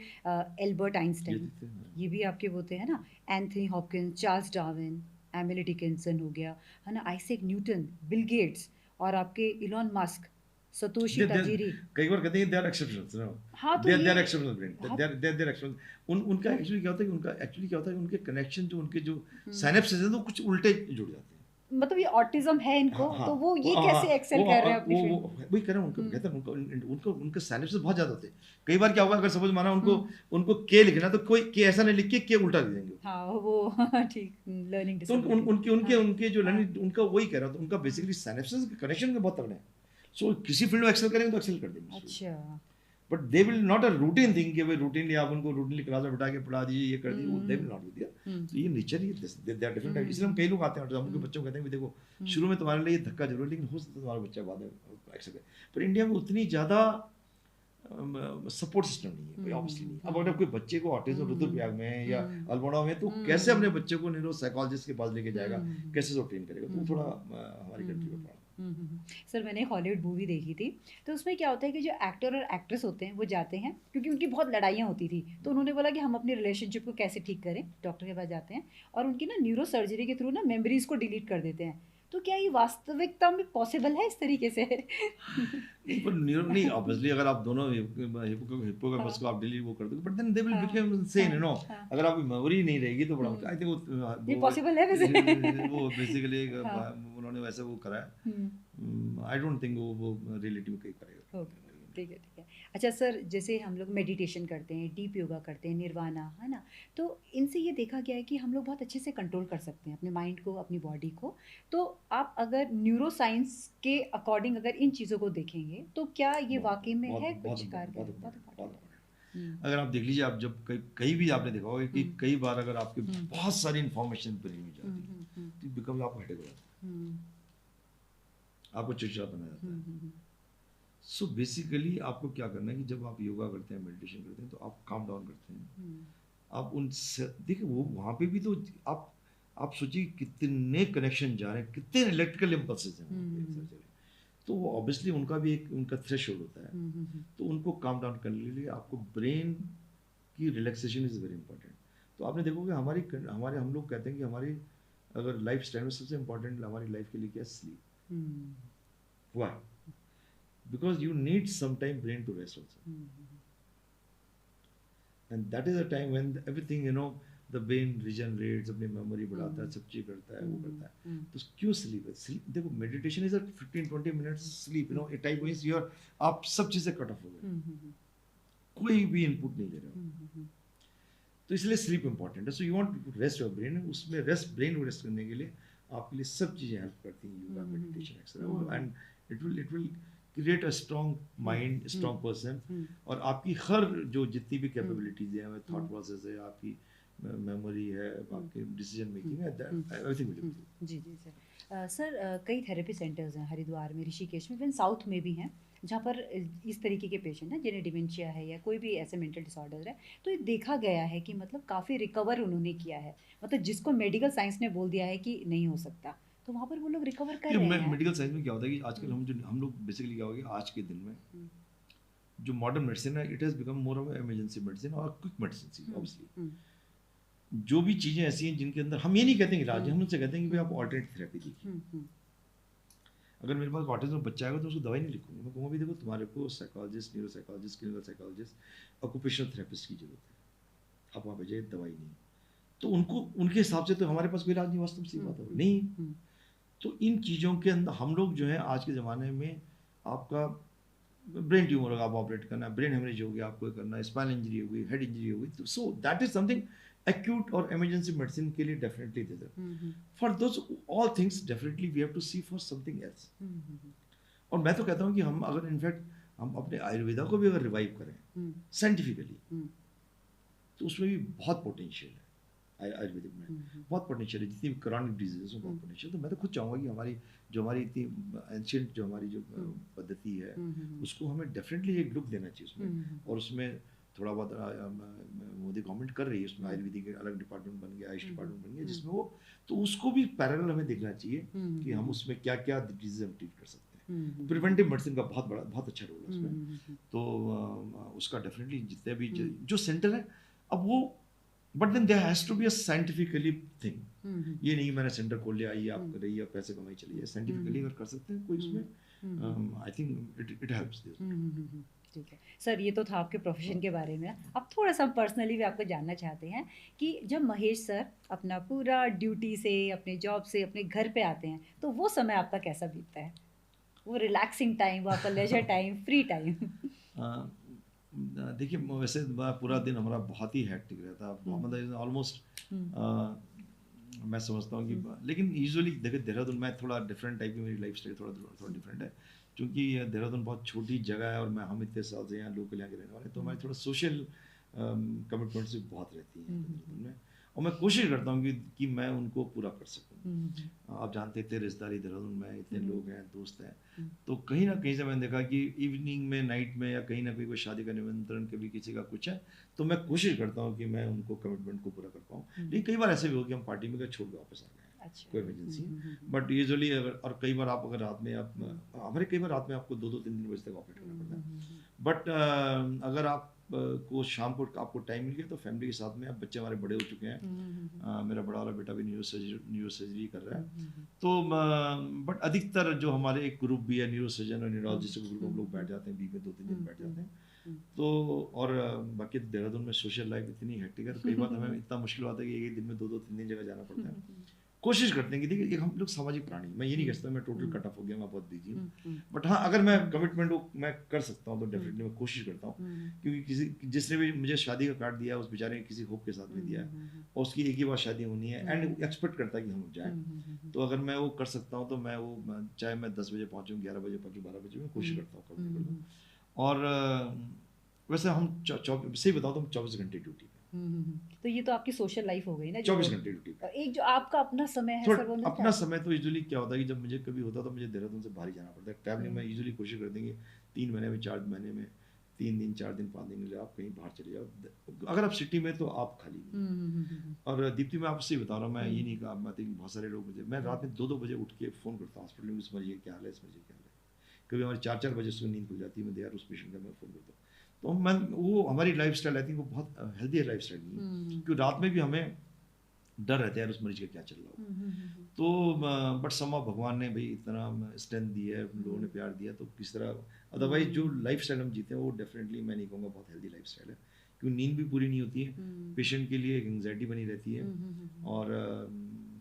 एल्बर्ट आइंस्टाइन, ये भी आपके होते हैं ना, Anthony Hopkins, Charles Darwin, Emily Dickinson हो गया, है ना, आइजैक न्यूटन, बिल गेट्स, और आपके इलॉन मस्क, सतोशी ताजिरी। कई बार कहते हैं दे आर एक्सेप्शनल्स, नो, हाँ, तो दे आर ये exceptional brain, they are exceptional. उनका एक्चुअली क्या होता है कि उनके कनेक्शन जो उनके जो सिनेप्सेस हैं तो कुछ उल्टे जुड़ जाते हैं। मतलब ये ऑटिज्म है इनको, हाँ, तो वो ये कैसे एक्सेल कर रहे हैं अपनी फील्ड में? वही कह रहा हूँ, उनका कहते हैं उनके सिनेप्सेस बहुत ज्यादा होते हैं। कई बार क्या होगा, अगर सपोज माना उनको के लिखना, तो कोई के ऐसा नहीं लिख के उल्टा लिख देंगे। हाँ, वो ठीक, लर्निंग तो डिसेबिलिटी। उनके जो लर्निंग, उनका वही कह रहा था, उनका बेसिकली सिनेप्सेस के कनेक्शन के बहुत तगड़े हैं। सो किसी फील्ड में एक्सेल करेंगे तो एक्सेल कर देंगे। अच्छा। But they will not a routine thing कि भाई रूटीनली आप उनको रूटीनली क्लास में बैठा के पढ़ा दीजिए, ये कर दीजिए, दे विल नॉट डू दिया। तो ये नेचर ही दे आर डिफरेंट। इसलिए हम कई लोग आते हैं और उनके बच्चों को कहते हैं कि देखो शुरू में तुम्हारे लिए धक्का जरूर है, लेकिन हो सकता है तुम्हारा बच्चा बाद में एक्सेल करे। पर इंडिया में उतनी ज़्यादा सपोर्ट सिस्टम नहीं है, ऑब्वियसली नहीं। अब अगर कोई बच्चे को ऑटिज्म रुद्रप्रयाग में या अल्मोड़ा में, तो कैसे अपने बच्चे को न्यूरो साइकोलॉजिस्ट के पास लेके जाएगा, कैसे उसको ट्रेन करेगा, तो थोड़ा हमारी कंट्री में पड़ा। सर मैंने हॉलीवुड मूवी देखी थी, तो उसमें क्या होता है कि जो एक्टर और एक्ट्रेस होते हैं वो जाते हैं, क्योंकि उनकी बहुत लड़ाइयाँ होती थी, तो उन्होंने बोला कि हम अपनी रिलेशनशिप को कैसे ठीक करें, डॉक्टर के पास जाते हैं और उनकी ना न्यूरो सर्जरी के थ्रू ना मेमोरीज को डिलीट कर देते हैं। तो क्या ये वास्तविकता में पॉसिबल है इस तरीके से? नहीं, पर न्यूरो नहीं, ऑब्वियसली अगर आप दोनों हिप्पोकैम्पस को आप डिलीट वो कर दोगे, but then they will become sane, you know. अगर आपकी मेमोरी नहीं रहेगी तो बड़ा आई थिंक ये पॉसिबल है वैसे? वो बेसिकली उन्होंने वैसे वो करा है। आई डोंट थिंक वो रिलेटिव कहीं करेगा। ठीक है, ठीक है। अच्छा सर, जैसे हम लोग मेडिटेशन करते हैं, डीप योगा करते हैं, निर्वाणा, है ना, तो इनसे ये देखा गया है कि हम लोग बहुत अच्छे से कंट्रोल कर सकते हैं अपने माइंड को, अपनी बॉडी को। तो आप अगर न्यूरो साइंस के अकॉर्डिंग अगर इन चीज़ों को देखेंगे, तो क्या ये वाकई में है कुछ कारगर? अगर आप देख लीजिए, आप जब कहीं भी आपने देखा होगा कि कई बार अगर आपके बहुत सारी इन्फॉर्मेशन ब्रेन में जाती है, तो बिकम आपको हेडेक हो जाता है, आपको चिड़चिड़ा बना जाता है। सो बेसिकली आपको क्या करना है कि जब आप योगा करते हैं, मेडिटेशन करते हैं, तो आप काम डाउन करते हैं। आप उनसे देखिए, वो वहाँ पे भी तो आप सोचिए कितने कनेक्शन जा रहे हैं, कितने इलेक्ट्रिकल इम्पल्सेस हैं। तो वो ऑब्वियसली उनका भी एक उनका थ्रेशोल्ड होता है। तो उनको काम डाउन करने के लिए आपको ब्रेन की रिलैक्सेशन इज़ वेरी इंपॉर्टेंट। तो आपने देखोगे हमारे हम लोग कहते हैं कि हमारी अगर लाइफ स्टाइल में सबसे इम्पोर्टेंट हमारी लाइफ के लिए क्या, sleep. Why? Because you need some time brain to rest also. And that is a time when everything, you know, the brain regenerates, अपनी memory बढ़ाता है, सब चीज़ करता है, वो करता है। तो क्यों sleep है? Sleep देखो, meditation is a 15-20 minutes sleep, you know, a time means you are, आप सब चीज़ें कट ऑफ हो गए, कोई भी इनपुट नहीं ले रहे हो, तो इसलिए sleep important है। So you want to rest your brain, उसमें ब्रेन को रेस्ट करने के लिए आपके लिए सब चीज़ें हेल्प करती हैं, yoga, meditation, exercise, and it will create a strong mind, strong person. और आपकी हर जो जितनी भी कैपेबिलिटीज हैं, थॉट प्रोसेस है, आपकी मेमोरी है, आपकी डिसीजन मेकिंग है, एवरीथिंग विल इंप्रूव। जी जी सर। सर कई थेरेपी सेंटर्स हैं हरिद्वार में, ऋषिकेश में, इवन साउथ में भी हैं, जहाँ पर इस तरीके के पेशेंट हैं जिन्हें डिमेंशिया है या कोई भी ऐसे मेंटल डिसऑर्डर है। तो ये देखा गया है कि मतलब काफ़ी रिकवर उन्होंने किया है, मतलब जिसको मेडिकल साइंस ने बोल दिया है कि नहीं हो सकता, तो वहाँ पर वो लोग रिकवर कर रहे हैं। मेडिकल साइंस में क्या होता है कि आजकल हम लोग बेसिकली क्या हो गया, आज के दिन में जो मॉडर्न मेडिसिन है, it has become more of emergency medicine और क्विक मेडिसिन। ऑब्वियसली जो भी चीज़ें ऐसी हैं जिनके अंदर हम ये नहीं कहते हैं इलाज, हम उनसे कहते हैं कि भाई आप ऑल्टरनेटिव थेरेपी देखिए। अगर मेरे पास ऑटिज्म बच्चा आएगा तो उसको दवाई नहीं लिखूंगा, मैं कहूँगा भी देखो तुम्हारे को psychologist, neuro psychologist, clinical psychologist, occupational therapist की जरूरत है, आप वहाँ पे जाइए, दवाई नहीं। तो उनको उनके हिसाब से तो हमारे पास कोई इलाज नहीं, वास्तव में सी बात है नहीं। तो इन चीज़ों के अंदर हम लोग जो है आज के ज़माने में, आपका ब्रेन ट्यूमर होगा, आप ऑपरेट करना है, ब्रेन हेमरेज हो गया आपको करना है, स्पाइनल इंजरी हो गई, हेड इंजरी हो गई, तो so that is something acute और इमरजेंसी मेडिसिन के लिए डेफिनेटली दे दो। For those all things definitely we have to see for something else. और मैं तो कहता हूँ कि हम अगर इनफैक्ट हम अपने आयुर्वेदा को भी अगर रिवाइव करें साइंटिफिकली, तो उसमें भी बहुत पोटेंशियल है, आयुर्वेदिक में बहुत पोटेंशियल है, जितनी क्रॉनिक डिजीजेस में बहुत पोटेंशियल। तो मैं तो खुद चाहूँगा कि हमारी इतनी एंशिएंट जो हमारी जो पद्धति है उसको हमें डेफिनेटली एक लुक देना चाहिए उसमें। और उसमें थोड़ा बहुत मोदी गवर्नमेंट कर रही है, उसमें आयुर्वेदिक के अलग डिपार्टमेंट बन गया, आयुष डिपार्टमेंट बन गया, जिसमें वो, तो उसको भी पैरेलल हमें देखना चाहिए कि हम उसमें क्या क्या डिजीज हम ट्रीट कर सकते हैं। प्रिवेंटिव मेडिसिन का बहुत अच्छा रोल है उसमें। तो उसका डेफिनेटली जितने भी जो सेंटर है, अब वो, but then there has to be a scientifically thing. ये नहीं मैंने सेंटर खोल लिया, आइए आप करिए, पैसे कमाई चलिए, साइंटिफिकली अगर कर सकते हैं कोई उसमें, आई थिंक इट हेल्प्स। ठीक है सर, ये तो था आपके प्रोफेशन के बारे में। अब थोड़ा सा पर्सनली भी आपको जानना चाहते हैं कि जब महेश सर अपना पूरा ड्यूटी से, अपने जॉब से अपने घर पे आते हैं, तो वो समय आपका कैसा बीतता है? वो रिलैक्सिंग टाइम, वो आपका लेजर टाइम, फ्री टाइम? देखिए वैसे पूरा दिन हमारा बहुत ही हेक्टिक रहता है, मतलब ऑलमोस्ट मैं समझता हूँ कि, लेकिन यूजुअली देखिए देहरादून में थोड़ा डिफरेंट टाइप की मेरी लाइफ स्टाइल थोड़ा डिफरेंट है, क्योंकि देहरादून बहुत छोटी जगह है और हम इतने साल से यहाँ लोकल यहाँ के रहने वाले, तो हमारी थोड़ा सोशल कमिटमेंट्स भी बहुत रहती हैं देहरादून में, और मैं कोशिश करता हूँ कि मैं उनको पूरा कर सकूँ। आप जानते थे रिश्तेदारी देहरादून में इतने लोग हैं, दोस्त हैं, तो कहीं ना कहीं से मैंने देखा कि इवनिंग में, नाइट में, या कहीं ना कहीं कोई शादी का निमंत्रण, कभी किसी का कुछ है, तो मैं कोशिश करता हूँ कि मैं उनको कमिटमेंट को पूरा कर पाऊँ। लेकिन कई बार ऐसे भी हो कि हम पार्टी में छोड़ के वापस आ गए, कोई इमरजेंसी है, बट यूजुअली अगर, और कई बार आप अगर रात में हमारे कई बार रात में आपको 2-3 बजे तक ऑपरेट करना पड़ता है, बट अगर आप को शाम को आपको टाइम मिल गया तो फैमिली के साथ में, अब बच्चे हमारे बड़े हो चुके हैं, मेरा बड़ा वाला बेटा भी न्यूरो सर्जरी कर रहा है, तो बट अधिकतर जो हमारे एक ग्रुप भी है न्यूरो सर्जन और न्यूरोलॉजिस्ट का ग्रुप, हम लोग बैठ जाते हैं बीच में 2-3 दिन बैठ जाते हैं। तो और बाकी देहरादून में सोशल लाइफ इतनी हेक्टिक है, कई बार हमें इतना मुश्किल होता है कि एक दिन में 2-3 जगह जाना पड़ता है। कोशिश करते हैं कि देखिए हम लोग सामाजिक प्राणी, मैं ये नहीं कहता मैं टोटल कट ऑफ हो गया, मैं बहुत बिजी हूँ, बट हाँ अगर मैं कमिटमेंट मैं कर सकता हूँ तो डेफिनेटली मैं कोशिश करता हूँ, क्योंकि जिसने भी मुझे शादी का कार्ड दिया उस बेचारे ने किसी होप के साथ में दिया है, और उसकी एक ही बार शादी होनी है, एंड एक्सपेक्ट करता है कि हम जाएँ, तो अगर मैं वो कर सकता हूँ तो मैं वो, चाहे मैं 10 बजे पहुँचूँ, 11 बजे पहुँचूँ, 12 बजे, मैं कोशिश करता हूँ कमिट कर दूँ। और वैसे हम सही बताओ तो हम 24 घंटे ड्यूटी पे। तो ये तो आपकी सोशल लाइफ हो गई ना, 24 घंटे ड्यूटी पे। एक जो आपका अपना समय है सर, वो मिलता अपना है? समय तो यूजुअली क्या होता है कि जब मुझे कभी होता तो मुझे देहरादून से बाहर ही जाना पड़ता है ट्रैवलिंग में, यूजुअली कोशिश कर देंगे 3 महीने में, 4 महीने में, 3 दिन 4 दिन 5 दिन के लिए आप कहीं बाहर चले जाओ, अगर आप सिटी में तो आप खाली नहीं। और दीप्ति मैं आपसे बता रहा हूँ, मैं ये नहीं कहा, मैं थिंक बहुत सारे लोग मुझे, मैं रात में 2-2 बजे उठ के फ़ोन करता हूँ हॉस्पिटल में, इस मरीज क्या हाल है, इस मरीज क्या हाल है, कभी हमारी 4-4 बजे से नींद खुल जाती है, मैं यार उस पेशेंट का मैं फ़ोन करता हूँ। तो मैं वो हमारी लाइफ स्टाइल आई थिंक वो बहुत हेल्दी लाइफ स्टाइल नहीं है, क्योंकि रात में भी हमें डर रहता है उस मरीज का क्या चल रहा हो। तो बट समा भगवान ने भाई इतना स्ट्रेंथ दी है, लोगों ने प्यार दिया, तो किस तरह, अदरवाइज जो लाइफ स्टाइल हम जीते हैं वो डेफिनेटली मैं नहीं कहूँगा बहुत हेल्दी लाइफ स्टाइल है, क्योंकि नींद भी पूरी नहीं होती है, पेशेंट के लिए एक एंग्जाइटी बनी रहती है, और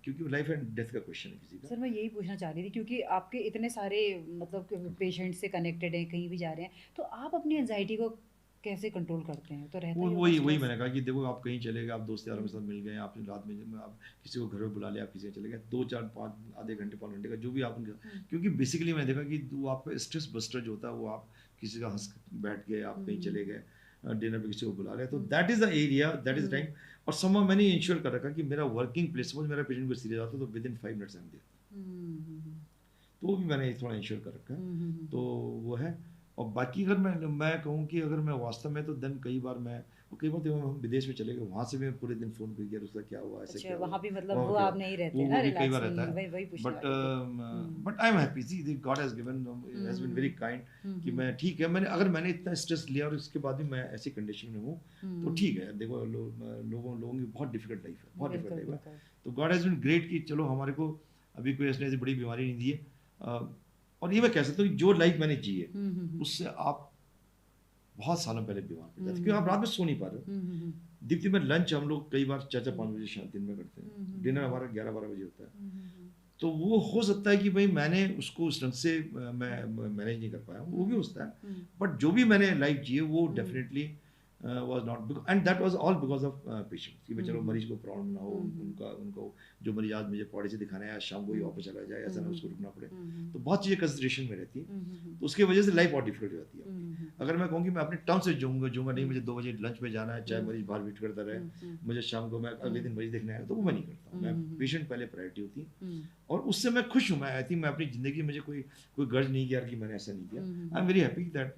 क्योंकि लाइफ एंड डेथ का क्वेश्चन है किसी का। सर मैं यही पूछना चाह रही थी, क्योंकि आपके इतने सारे मतलब पेशेंट से कनेक्टेड हैं, कहीं भी जा रहे हैं, तो आप अपनी एंजाइटी को कैसे कंट्रोल करते हैं? तो रहता ही होगा वही स्ट्रेस। मैंने कहा कि देखो आप कहीं चले गए, आप दोस्त यारों के साथ मिल गए, आपने रात में आप किसी को घर में बुला लिया, आप किसी के चले गए 2-4-5 आधे घंटे 5 घंटे का जो भी आप उनके, क्योंकि बेसिकली मैंने देखा कि वो आपका स्ट्रेस बस्टर जो होता है वो आप किसी का हंस बैठ गए, आप कहीं चले गए डिनर पे किसी को बुला लिया, तो that is the area, that is time. और समय मैंने इंश्योर कर रखा कि मेरा वर्किंग प्लेस, सपोज मेरा पेशेंट को सीरियस आता है तो विद इन 5 मिनट्स हम देते, तो वो भी मैंने थोड़ा इंश्योर कर रखा है, तो वो है। और बाकी अगर मैं कहूँ कि अगर मैं वास्तव में, तो देन कई बार तो हम विदेश में चले गए, वहाँ से भी पूरे दिन फ़ोन कर दिया उसका क्या हुआ, ऐसे क्या हुआ, वहाँ भी मतलब वहाँ वो क्या आप नहीं रहते वो ना भी कई बार रिलैक्स, रहता है, वही पूछने बट वाली थी। But I am happy, see God has given, has been very kind, कि मैं ठीक है, मैंने इतना स्ट्रेस लिया और इसके बाद भी मैं ऐसी कंडीशन में हूँ, तो ठीक है। देखो लोगों की बहुत डिफिकल्ट लाइफ है, बहुत डिफिकल्ट लाइफ है, तो गॉड हैज़ बीन ग्रेट कि चलो हमारे को अभी कोई ऐसी बड़ी बीमारी नहीं दी है। और ये मैं कह सकता हूँ कि जो लाइफ मैंने जी है उससे आप बहुत सालों पहले बीमार पड़ जाते, क्योंकि आप रात में सो नहीं पा रहे हो। दीप्ति में लंच हम लोग कई बार 4-5 बजे दिन में करते हैं, डिनर हमारा 11-12 बजे होता है। तो वो हो सकता है कि भाई मैंने उसको उस ढंग से मैं मैनेज नहीं कर पाया, वो भी हो सकता है। बट जो भी मैंने लाइफ जी है वो definitely was not, and that was all because of patients, कि चलो मरीज को प्रॉब्लम ना हो, उनको जो मरीज आज मुझे पौड़े से दिखाना है, आज शाम को ही वापस चला जाए, ऐसा ना उसको रुकना पड़े। तो बहुत चीज़ें कंसिडरेशन में रहती है, तो उसकी वजह से लाइफ बहुत डिफिकल्ट हो जाती है। अगर मैं कहूँ कि मैं अपने टर्म से जाऊँगा नहीं, मुझे 2 बजे लंच पे जाना है, चाहे मरीज बाहर वेट करता रहे, मुझे शाम को मैं अगले दिन मरीज देखने आया, तो वो मैं नहीं करता हूँ। मैं पेशेंट पहले प्रायोरिटी होती है, और उससे मैं खुश हूँ। मैं आई थिंक मैं अपनी ज़िंदगी में मुझे कोई गर्ज नहीं किया कि मैंने ऐसा नहीं किया। I am very happy that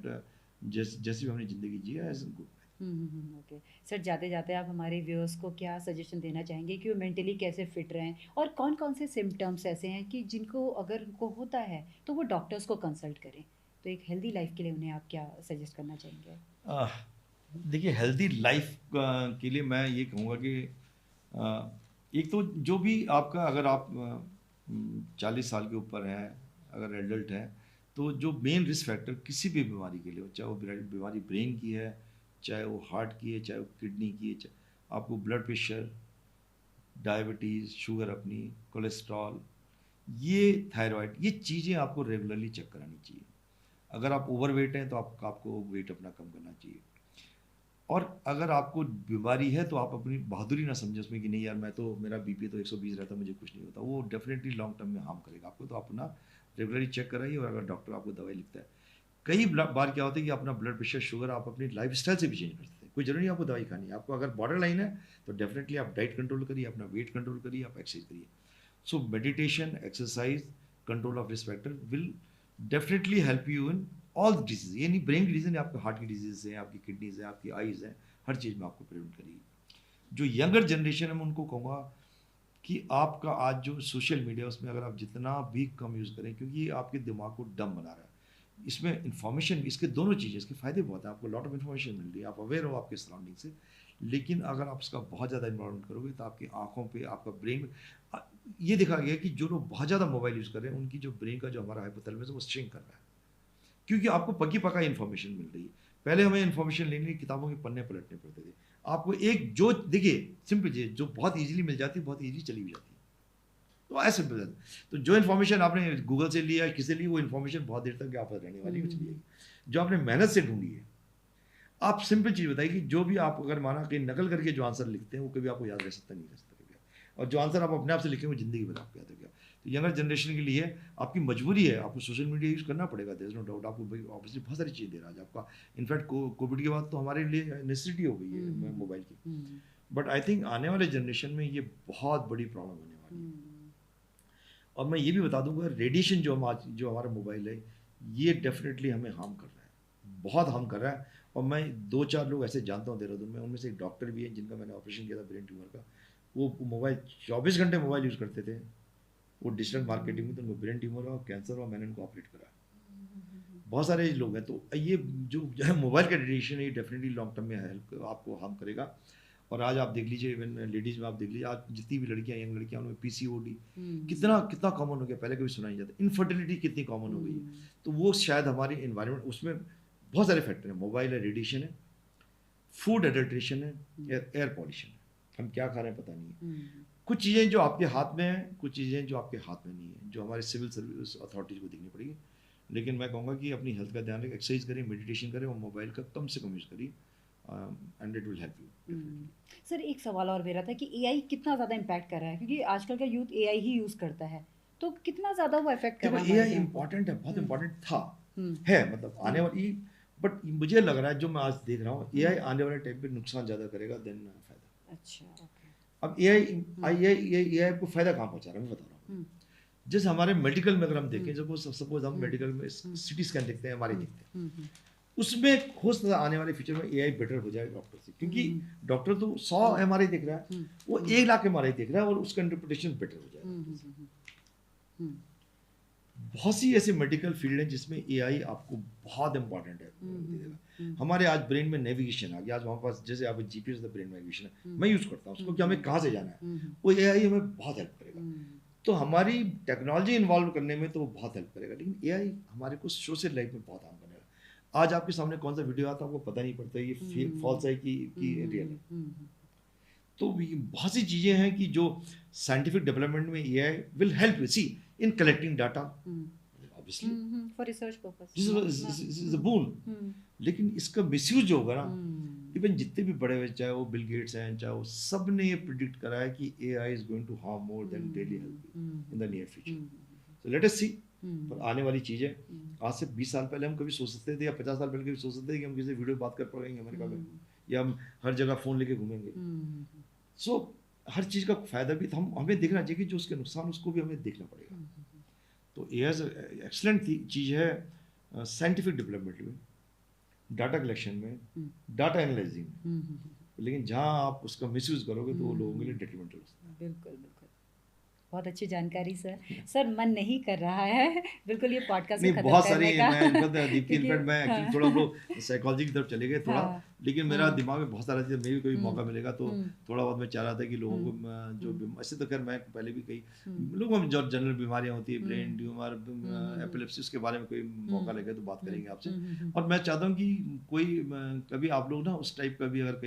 जैसी भी हमने ज़िंदगी जी है एज गुड। ओके सर, जाते जाते आप हमारे व्यूअर्स को क्या सजेशन देना चाहेंगे कि वो मेंटली कैसे फिट रहें, और कौन कौन से सिम्टम्स ऐसे हैं कि जिनको अगर उनको होता है तो वो डॉक्टर्स को कंसल्ट करें, तो एक हेल्दी लाइफ के लिए उन्हें आप क्या सजेस्ट करना चाहेंगे? देखिए, हेल्दी लाइफ के लिए मैं ये कहूँगा कि एक तो जो भी आपका, अगर आप 40 साल के ऊपर हैं, अगर एडल्ट हैं, तो जो मेन रिस्क फैक्टर किसी भी बीमारी के लिए हो, चाहे वो बीमारी ब्रेन की है, चाहे वो हार्ट की है, चाहे वो किडनी की है, चाहे आपको ब्लड प्रेशर, डायबिटीज़, शुगर अपनी, कोलेस्ट्रॉल, ये थायराइड, ये चीज़ें आपको रेगुलरली चेक करानी चाहिए। अगर आप ओवरवेट हैं तो आपको वेट अपना कम करना चाहिए। और अगर आपको बीमारी है तो आप अपनी बहादुरी ना समझें उसमें कि नहीं यार मैं तो, मेरा बीपी तो 120 रहता है, मुझे कुछ नहीं होता। वो डेफिनेटली लॉन्ग टर्म में हार्म करेगा आपको। तो आप अपना रेगुलरली चेक कराइए, और अगर डॉक्टर आपको दवाई लिखता है, कई बार क्या होता है कि अपना ब्लड प्रेशर, शुगर आप अपनी लाइफस्टाइल से भी चेंज कर सकते हैं। कोई जरूरी नहीं आपको दवाई खानी है। आपको अगर बॉर्डर लाइन है तो डेफिनेटली आप डाइट कंट्रोल करिए, अपना वेट कंट्रोल करिए, आप एक्सरसाइज करिए। So meditation, exercise, control of risk factor will definitely help you in all the disease. ये नहीं ब्रेन की डिजीज है, आपके हार्ट की डिजीज है, आपकी किडनीज है, आपकी आईज है, हर चीज़ में आपको प्रिवेंट करिए। जो यंगर जनरेशन है मैं उनको कहूँगा कि आपका आज जो सोशल मीडिया, उसमें अगर आप जितना भी कम यूज़ करें, क्योंकि ये आपके दिमाग को डम बना रहा है। इसमें इन्फॉर्मेशन, इसके दोनों चीज़ें, इसके फ़ायदे बहुत हैं, आपको लॉट ऑफ इन्फॉर्मेशन मिल रही है, आप अवेयर हो आपके सराउंडिंग से। लेकिन अगर आप इसका बहुत ज़्यादा इन्वॉल्वमेंट करोगे तो आपकी आँखों पे, आपका ब्रेन, ये देखा गया कि जो लोग बहुत ज़्यादा मोबाइल यूज़ कर रहे हैं उनकी जो ब्रेन का जो हमारा हाइपोथैलेमस है वो स्ट्रिंक कर रहा है, क्योंकि आपको पक्की पक्का इन्फॉर्मेशन मिल रही है। पहले हमें इन्फॉर्मेशन लेने के किताबों के पन्ने पलटने पड़ते थे। आपको एक जो देखिए सिंपल चीज़ जो बहुत ईजिली मिल जाती है, बहुत ईजिली चली भी जाती है, तो ऐसे सिंपल है। तो जो इन्फॉर्मेशन आपने गूगल से लिया, किसी लिए, वो इन्फॉर्मेशन बहुत देर तक आप रहने वाली है, चली जाएगी। जो आपने मेहनत से ढूंढी है, आप सिंपल चीज़ बताइए कि जो भी आप अगर माना कि नकल करके जो आंसर लिखते हैं वो कभी आपको याद रह सकता नहीं, रह सकता कभी। और जो आंसर आप अपने आप से लिखेंगे वो ज़िंदगी भर आपको याद रखेगा। तो यंगर जनरेशन के लिए आपकी मजबूरी है, आपको सोशल मीडिया यूज़ करना पड़ेगा, देयर इज नो डाउट। आपको ऑब्वियसली बहुत सारी चीज़ें दे रहा है आपका। इनफैक्ट कोविड के बाद तो हमारे लिए नेसेसिटी हो गई है मोबाइल की। बट आई थिंक आने वाले जनरेशन में ये बहुत बड़ी प्रॉब्लम होने वाली है। और मैं ये भी बता दूंगा, रेडिएशन जो हमारा मोबाइल है, ये डेफिनेटली हमें हार्म कर रहा है, बहुत हार्म कर रहा है। और मैं 2-4 लोग ऐसे जानता हूँ देहरादून में, उनमें से एक डॉक्टर भी है जिनका मैंने ऑपरेशन किया था ब्रेन ट्यूमर का। वो मोबाइल 24 घंटे मोबाइल यूज़ करते थे, वो डिजिटल मार्केटिंग में, तो उनको ब्रेन ट्यूमर और कैंसर हुआ, मैंने उनको ऑपरेट करा। बहुत सारे लोग हैं। तो ये जो है मोबाइल का रेडिएशन है, ये डेफिनेटली लॉन्ग टर्म में हेल्प आपको हार्म करेगा। और आज आप देख लीजिए, इवन लेडीज़ में आप देख लीजिए, आज जितनी भी लड़कियां, यंग लड़कियां, उनमें PCOD कितना कॉमन हो गया, पहले कभी सुना नहीं जाता। इनफर्टिलिटी कितनी कॉमन हो गई। तो वो शायद हमारी एनवायरनमेंट, उसमें बहुत सारे फैक्टर हैं। मोबाइल है, रेडिएशन है, फूड एडल्ट्रेशन है, एयर पॉल्यूशन है, हम क्या खा रहे हैं पता नहीं है। कुछ चीज़ें जो आपके हाथ में हैं, कुछ चीज़ें जो आपके हाथ में नहीं है, जो हमारे सिविल सर्विस अथॉरिटीज़ को देखनी पड़ेगी। लेकिन मैं कहूँगा कि अपनी हेल्थ का ध्यान रखें, एक्सरसाइज करें, मेडिटेशन करें, और मोबाइल का कम से कम यूज़ करिए, and it will help you. Sir, एक सवाल और मेरा था कि एआई कितना ज़्यादा इम्पैक्ट कर रहा है, क्योंकि आजकल का यूथ एआई ही यूज़ करता है, तो कितना ज़्यादा वो इफेक्ट कर रहा है? एआई इम्पॉर्टेंट है, बहुत इम्पॉर्टेंट था, है, मतलब आने वाली। बट मुझे लग रहा है, जो मैं आज देख रहा हूँ, एआई आने वाले टाइम पे नुकसान ज़्यादा करेगा देन फायदा। अच्छा, ओके। अब एआई को फायदा कहाँ पहुँचा रहा है, मैं बता रहा हूँ। जैसे हमारे मेडिकल में अगर हम देखें, सपोज हम मेडिकल में CT स्कैन देखते हैं, MRI देखते हैं, उसमें हो सकता है आने वाले फ्यूचर में एआई बेटर हो जाए डॉक्टर से, क्योंकि डॉक्टर तो 100 MRI देख रहा है, वो 1 लाख MRI देख रहा है, और उसका इंटरप्रिटेशन बेटर हो जाएगा। बहुत सी ऐसे मेडिकल फील्ड हैं जिसमें एआई आपको बहुत इंपॉर्टेंट है। हमारे आज ब्रेन में नेविगेशन आ गया। आज हमारे पास, जैसे आप GPS ब्रेन नेविगेशन है, मैं यूज़ करता हूँ उसको, कि हमें कहाँ से जाना है, वो एआई हमें बहुत हेल्प करेगा। तो हमारी टेक्नोलॉजी इन्वॉल्व करने में तो वो बहुत हेल्प करेगा, लेकिन एआई हमारे को सोशल लाइफ में बहुत हार्म करेगा। आज आपके सामने कौन सा वीडियो आता है आपको पता नहीं पड़ता ये फॉल्स है कि रियल है। तो ये बहुत सी चीज़ें हैं कि जो साइंटिफिक डेवलपमेंट में AI will help see in collecting data, obviously for research purpose this is a boon. लेकिन इसका मिसयूज जो होगा ना, इवन जितने भी बड़े हुए, चाहे वो बिल गेट्स हैं, चाहे वो सब ने ये प्रिडिक्ट करा है कि AI is going to harm more than daily health in the near future. So let us see. पर आने वाली चीज़ है, आज से 20 साल पहले हम कभी सोच सकते थे या 50 साल पहले कभी सोच सकते थे कि हम किसी वीडियो बात कर पाएंगे अमेरिका में, या हम हर जगह फ़ोन लेके घूमेंगे। सो हर चीज़ का फ़ायदा भी हमें देखना चाहिए कि जो उसके नुकसान उसको भी हमें देखना पड़ेगा। तो एआई एक्सलेंट चीज़ है साइंटिफिक डेवलपमेंट में, डाटा कलेक्शन में, डाटा एनालाइजिंग में, लेकिन जहाँ आप उसका मिसयूज़ करोगे तो वो लोगों के लिए डेट्रीमेंटल हो सकता है। बिल्कुल बिल्कुल, बहुत अच्छी जानकारी सर। सर मन नहीं कर रहा है बिल्कुल ये पॉडकास्ट नहीं, खत्म बहुत करने सारी का। मैं इनफैक्ट दीप्ति, क्योंकि इनफैक्ट मैं एक्चुअली थोड़ा हम लोग साइकोलॉजी की तरफ चले गए थोड़ा, हाँ, लेकिन मेरा हाँ, दिमाग में बहुत सारा चीज़, मैं भी कोई मौका मिलेगा तो थोड़ा बहुत मैं चाह रहा था कि लोगों को जो ऐसे तो खैर मैं पहले भी कई लोगों में जो जनरल बीमारियां होती है, ब्रेन ट्यूमर, एपिलेप्सी, उसके बारे में कोई मौका लगे तो बात करेंगे आपसे। और मैं चाहता हूँ कि कोई कभी आप लोग ना उस टाइप का भी, अगर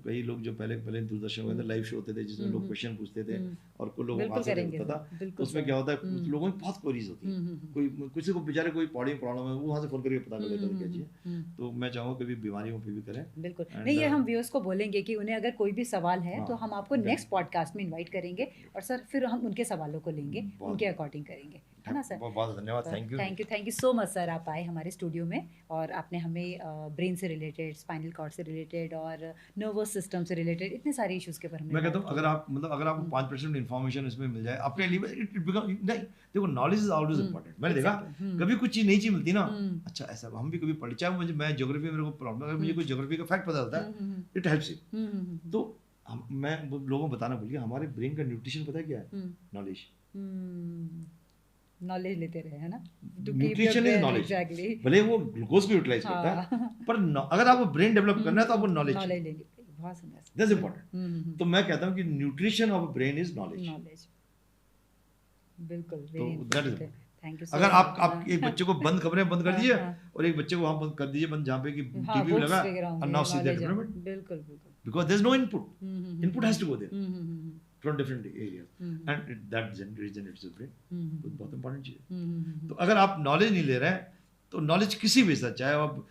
कई लोग जो पहले दूरदर्शन वगैरह लाइव शो होते थे जिसमें लोग क्वेश्चन पूछते थे और कुछ लोगों को बिल्कुल आंसर नहीं करेंगे होता सर, था, बिल्कुल उसमें सर। क्या होता है कुछ लोगों में बहुत क्वेरीज होती है, कोई किसी को बेचारे कोई बॉडी में प्रॉब्लम है वो वहाँ से फोन करके पता कर लेता है क्या चाहिए। तो मैं चाहूँगा कभी बीमारियों पे भी करें। बिल्कुल And, नहीं, ये हम व्यूअर्स को बोलेंगे कि उन्हें अगर कोई भी सवाल है तो हाँ, हम आपको नेक्स्ट पॉडकास्ट में इनवाइट करेंगे और सर फिर हम उनके सवालों को लेंगे, बहुत- उनके अकॉर्डिंग करेंगे, है ना सर। बहुत बहुत धन्यवाद, thank you. Thank you so much sir, आप आए हमारे स्टूडियो में और आपने हमें ब्रेन से रिलेटेड, स्पाइनल कॉर्ड से रिलेटेड और नर्वस सिस्टम से रिलेटेड इतने सारे इश्यूज के बारे में मैं कहता बात हूँ की। अगर आपको 5% इन्फॉर्मेशन इसमें मिल जाए अपने लिए, इट बिकम नहीं, देखो नॉलेज इज ऑलवेज इंपॉर्टेंट। मैंने देखा कभी कुछ चीज़ नई चीज़ मिलती ना, अच्छा ऐसा हम भी कभी पढ़े, चाहे मुझे, मैं ज्योग्राफी, मेरे को प्रॉब्लम, अगर मुझे कोई ज्योग्राफी का फैक्ट पता होता है इट हेल्प्स यू। तो मैं लोगों को बताना भूल गया, हमारे ब्रेन का न्यूट्रिशन पता है क्या है? नॉलेज। नॉलेज लेते रहे, है ना। Nutrition is knowledge. एग्जैक्टली, भले वो ग्लूकोज को यूटिलाइज करता है, पर अगर आपको ब्रेन डेवलप करना है तो आपको नॉलेज नॉलेज लेनी पड़ेगी, बहुत सुंदर सर। That's important. तो मैं कहता हूँ कि nutrition of brain is knowledge. Knowledge बिल्कुल, तो वेरी that is इंपॉर्टेंट है। थैंक यू अगर आप एक बच्चे को खबरें बंद कर हाँ, दीजिए हाँ। और एक बच्चे को वहाँ बंद कर दीजिए, बंद जहाँ पे कि हाँ, टीवी बुक्स लगा, वगैरह and होंगे, now see that knowledge है। development बिल्कुल बिल्कुल। because there's no input. Input has to go there hmm, from different areas, and that regenerates the brain. तो बहुत इंपॉर्टेंट चीज़ है। हम्म, तो अगर आप नॉलेज नहीं ले रहे हैं तो नॉलेज किसी भी से, चाहे आप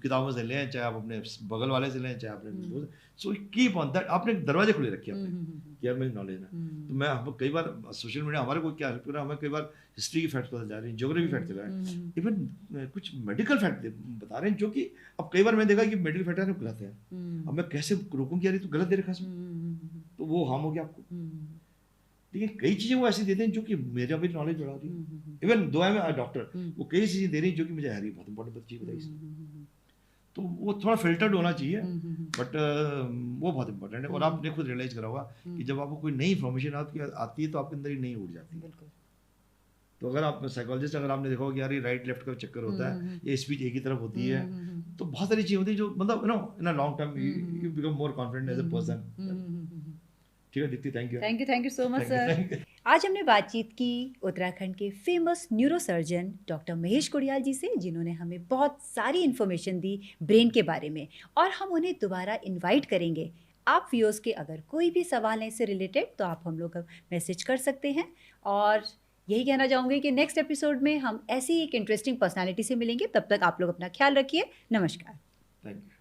किताबों से लें, चाहे आप अपने बगल वाले से लें, चाहे अपने दोस्त, सो कीप ऑन दैट। आपने दरवाजे खुले रखे अपने कि यार मेरी नॉलेज ना। तो मैं कई बार सोशल मीडिया हमारे को क्या हेल्प कर रहा है, हमें कई बार हिस्ट्री की फैक्ट पता जा रही है, ज्योग्राफी फैक्ट चल रहा है, इवन कुछ मेडिकल फैक्ट बता रहे हैं जो कि अब कई बार मैंने देखा कि मेडिकल फैक्ट है गलत है। अब मैं कैसे रोकूं कि यार ये तो गलत दे रखा है, तो वो हार्म हो गया आपको। लेकिन कई चीज़ें वो ऐसी देते हैं जो कि मेरा भी नॉलेज बढ़ा रही है। इवन दो है डॉक्टर, वो कई चीज़ें दे रही हैं जो कि मुझे है बहुत इंपॉर्टेंट चीज़ बताई। तो वो थोड़ा फिल्टर्ड होना चाहिए, बट वो बहुत इंपॉर्टेंट है। और आपने खुद रियलाइज करा होगा कि जब आपको कोई नई इन्फॉर्मेशन आती है तो आपके अंदर ही नहीं उड़ जाती है। तो अगर आप साइकोलॉजिस्ट, अगर आपने देखा होगा कि यार ये राइट लेफ्ट का चक्कर होता है, ये स्पीच एक ही तरफ होती है, तो बहुत सारी चीज़ें होती है जो मतलब in a long term you become more confident as a person. ठीक है Dipti, thank you so much sir. आज हमने बातचीत की उत्तराखंड के famous neurosurgeon doctor Mahesh Kudiyal ji से, जिन्होंने हमें बहुत सारी इन्फॉर्मेशन दी ब्रेन के बारे में, और हम उन्हें दोबारा इनवाइट करेंगे। आप व्यूअर्स के अगर कोई भी सवाल है इससे रिलेटेड तो आप हम लोग को मैसेज कर सकते हैं। और यही कहना चाहूँगी कि नेक्स्ट एपिसोड में हम ऐसी एक इंटरेस्टिंग पर्सनालिटी से मिलेंगे। तब तक आप लोग अपना ख्याल रखिए। नमस्कार। Thank you.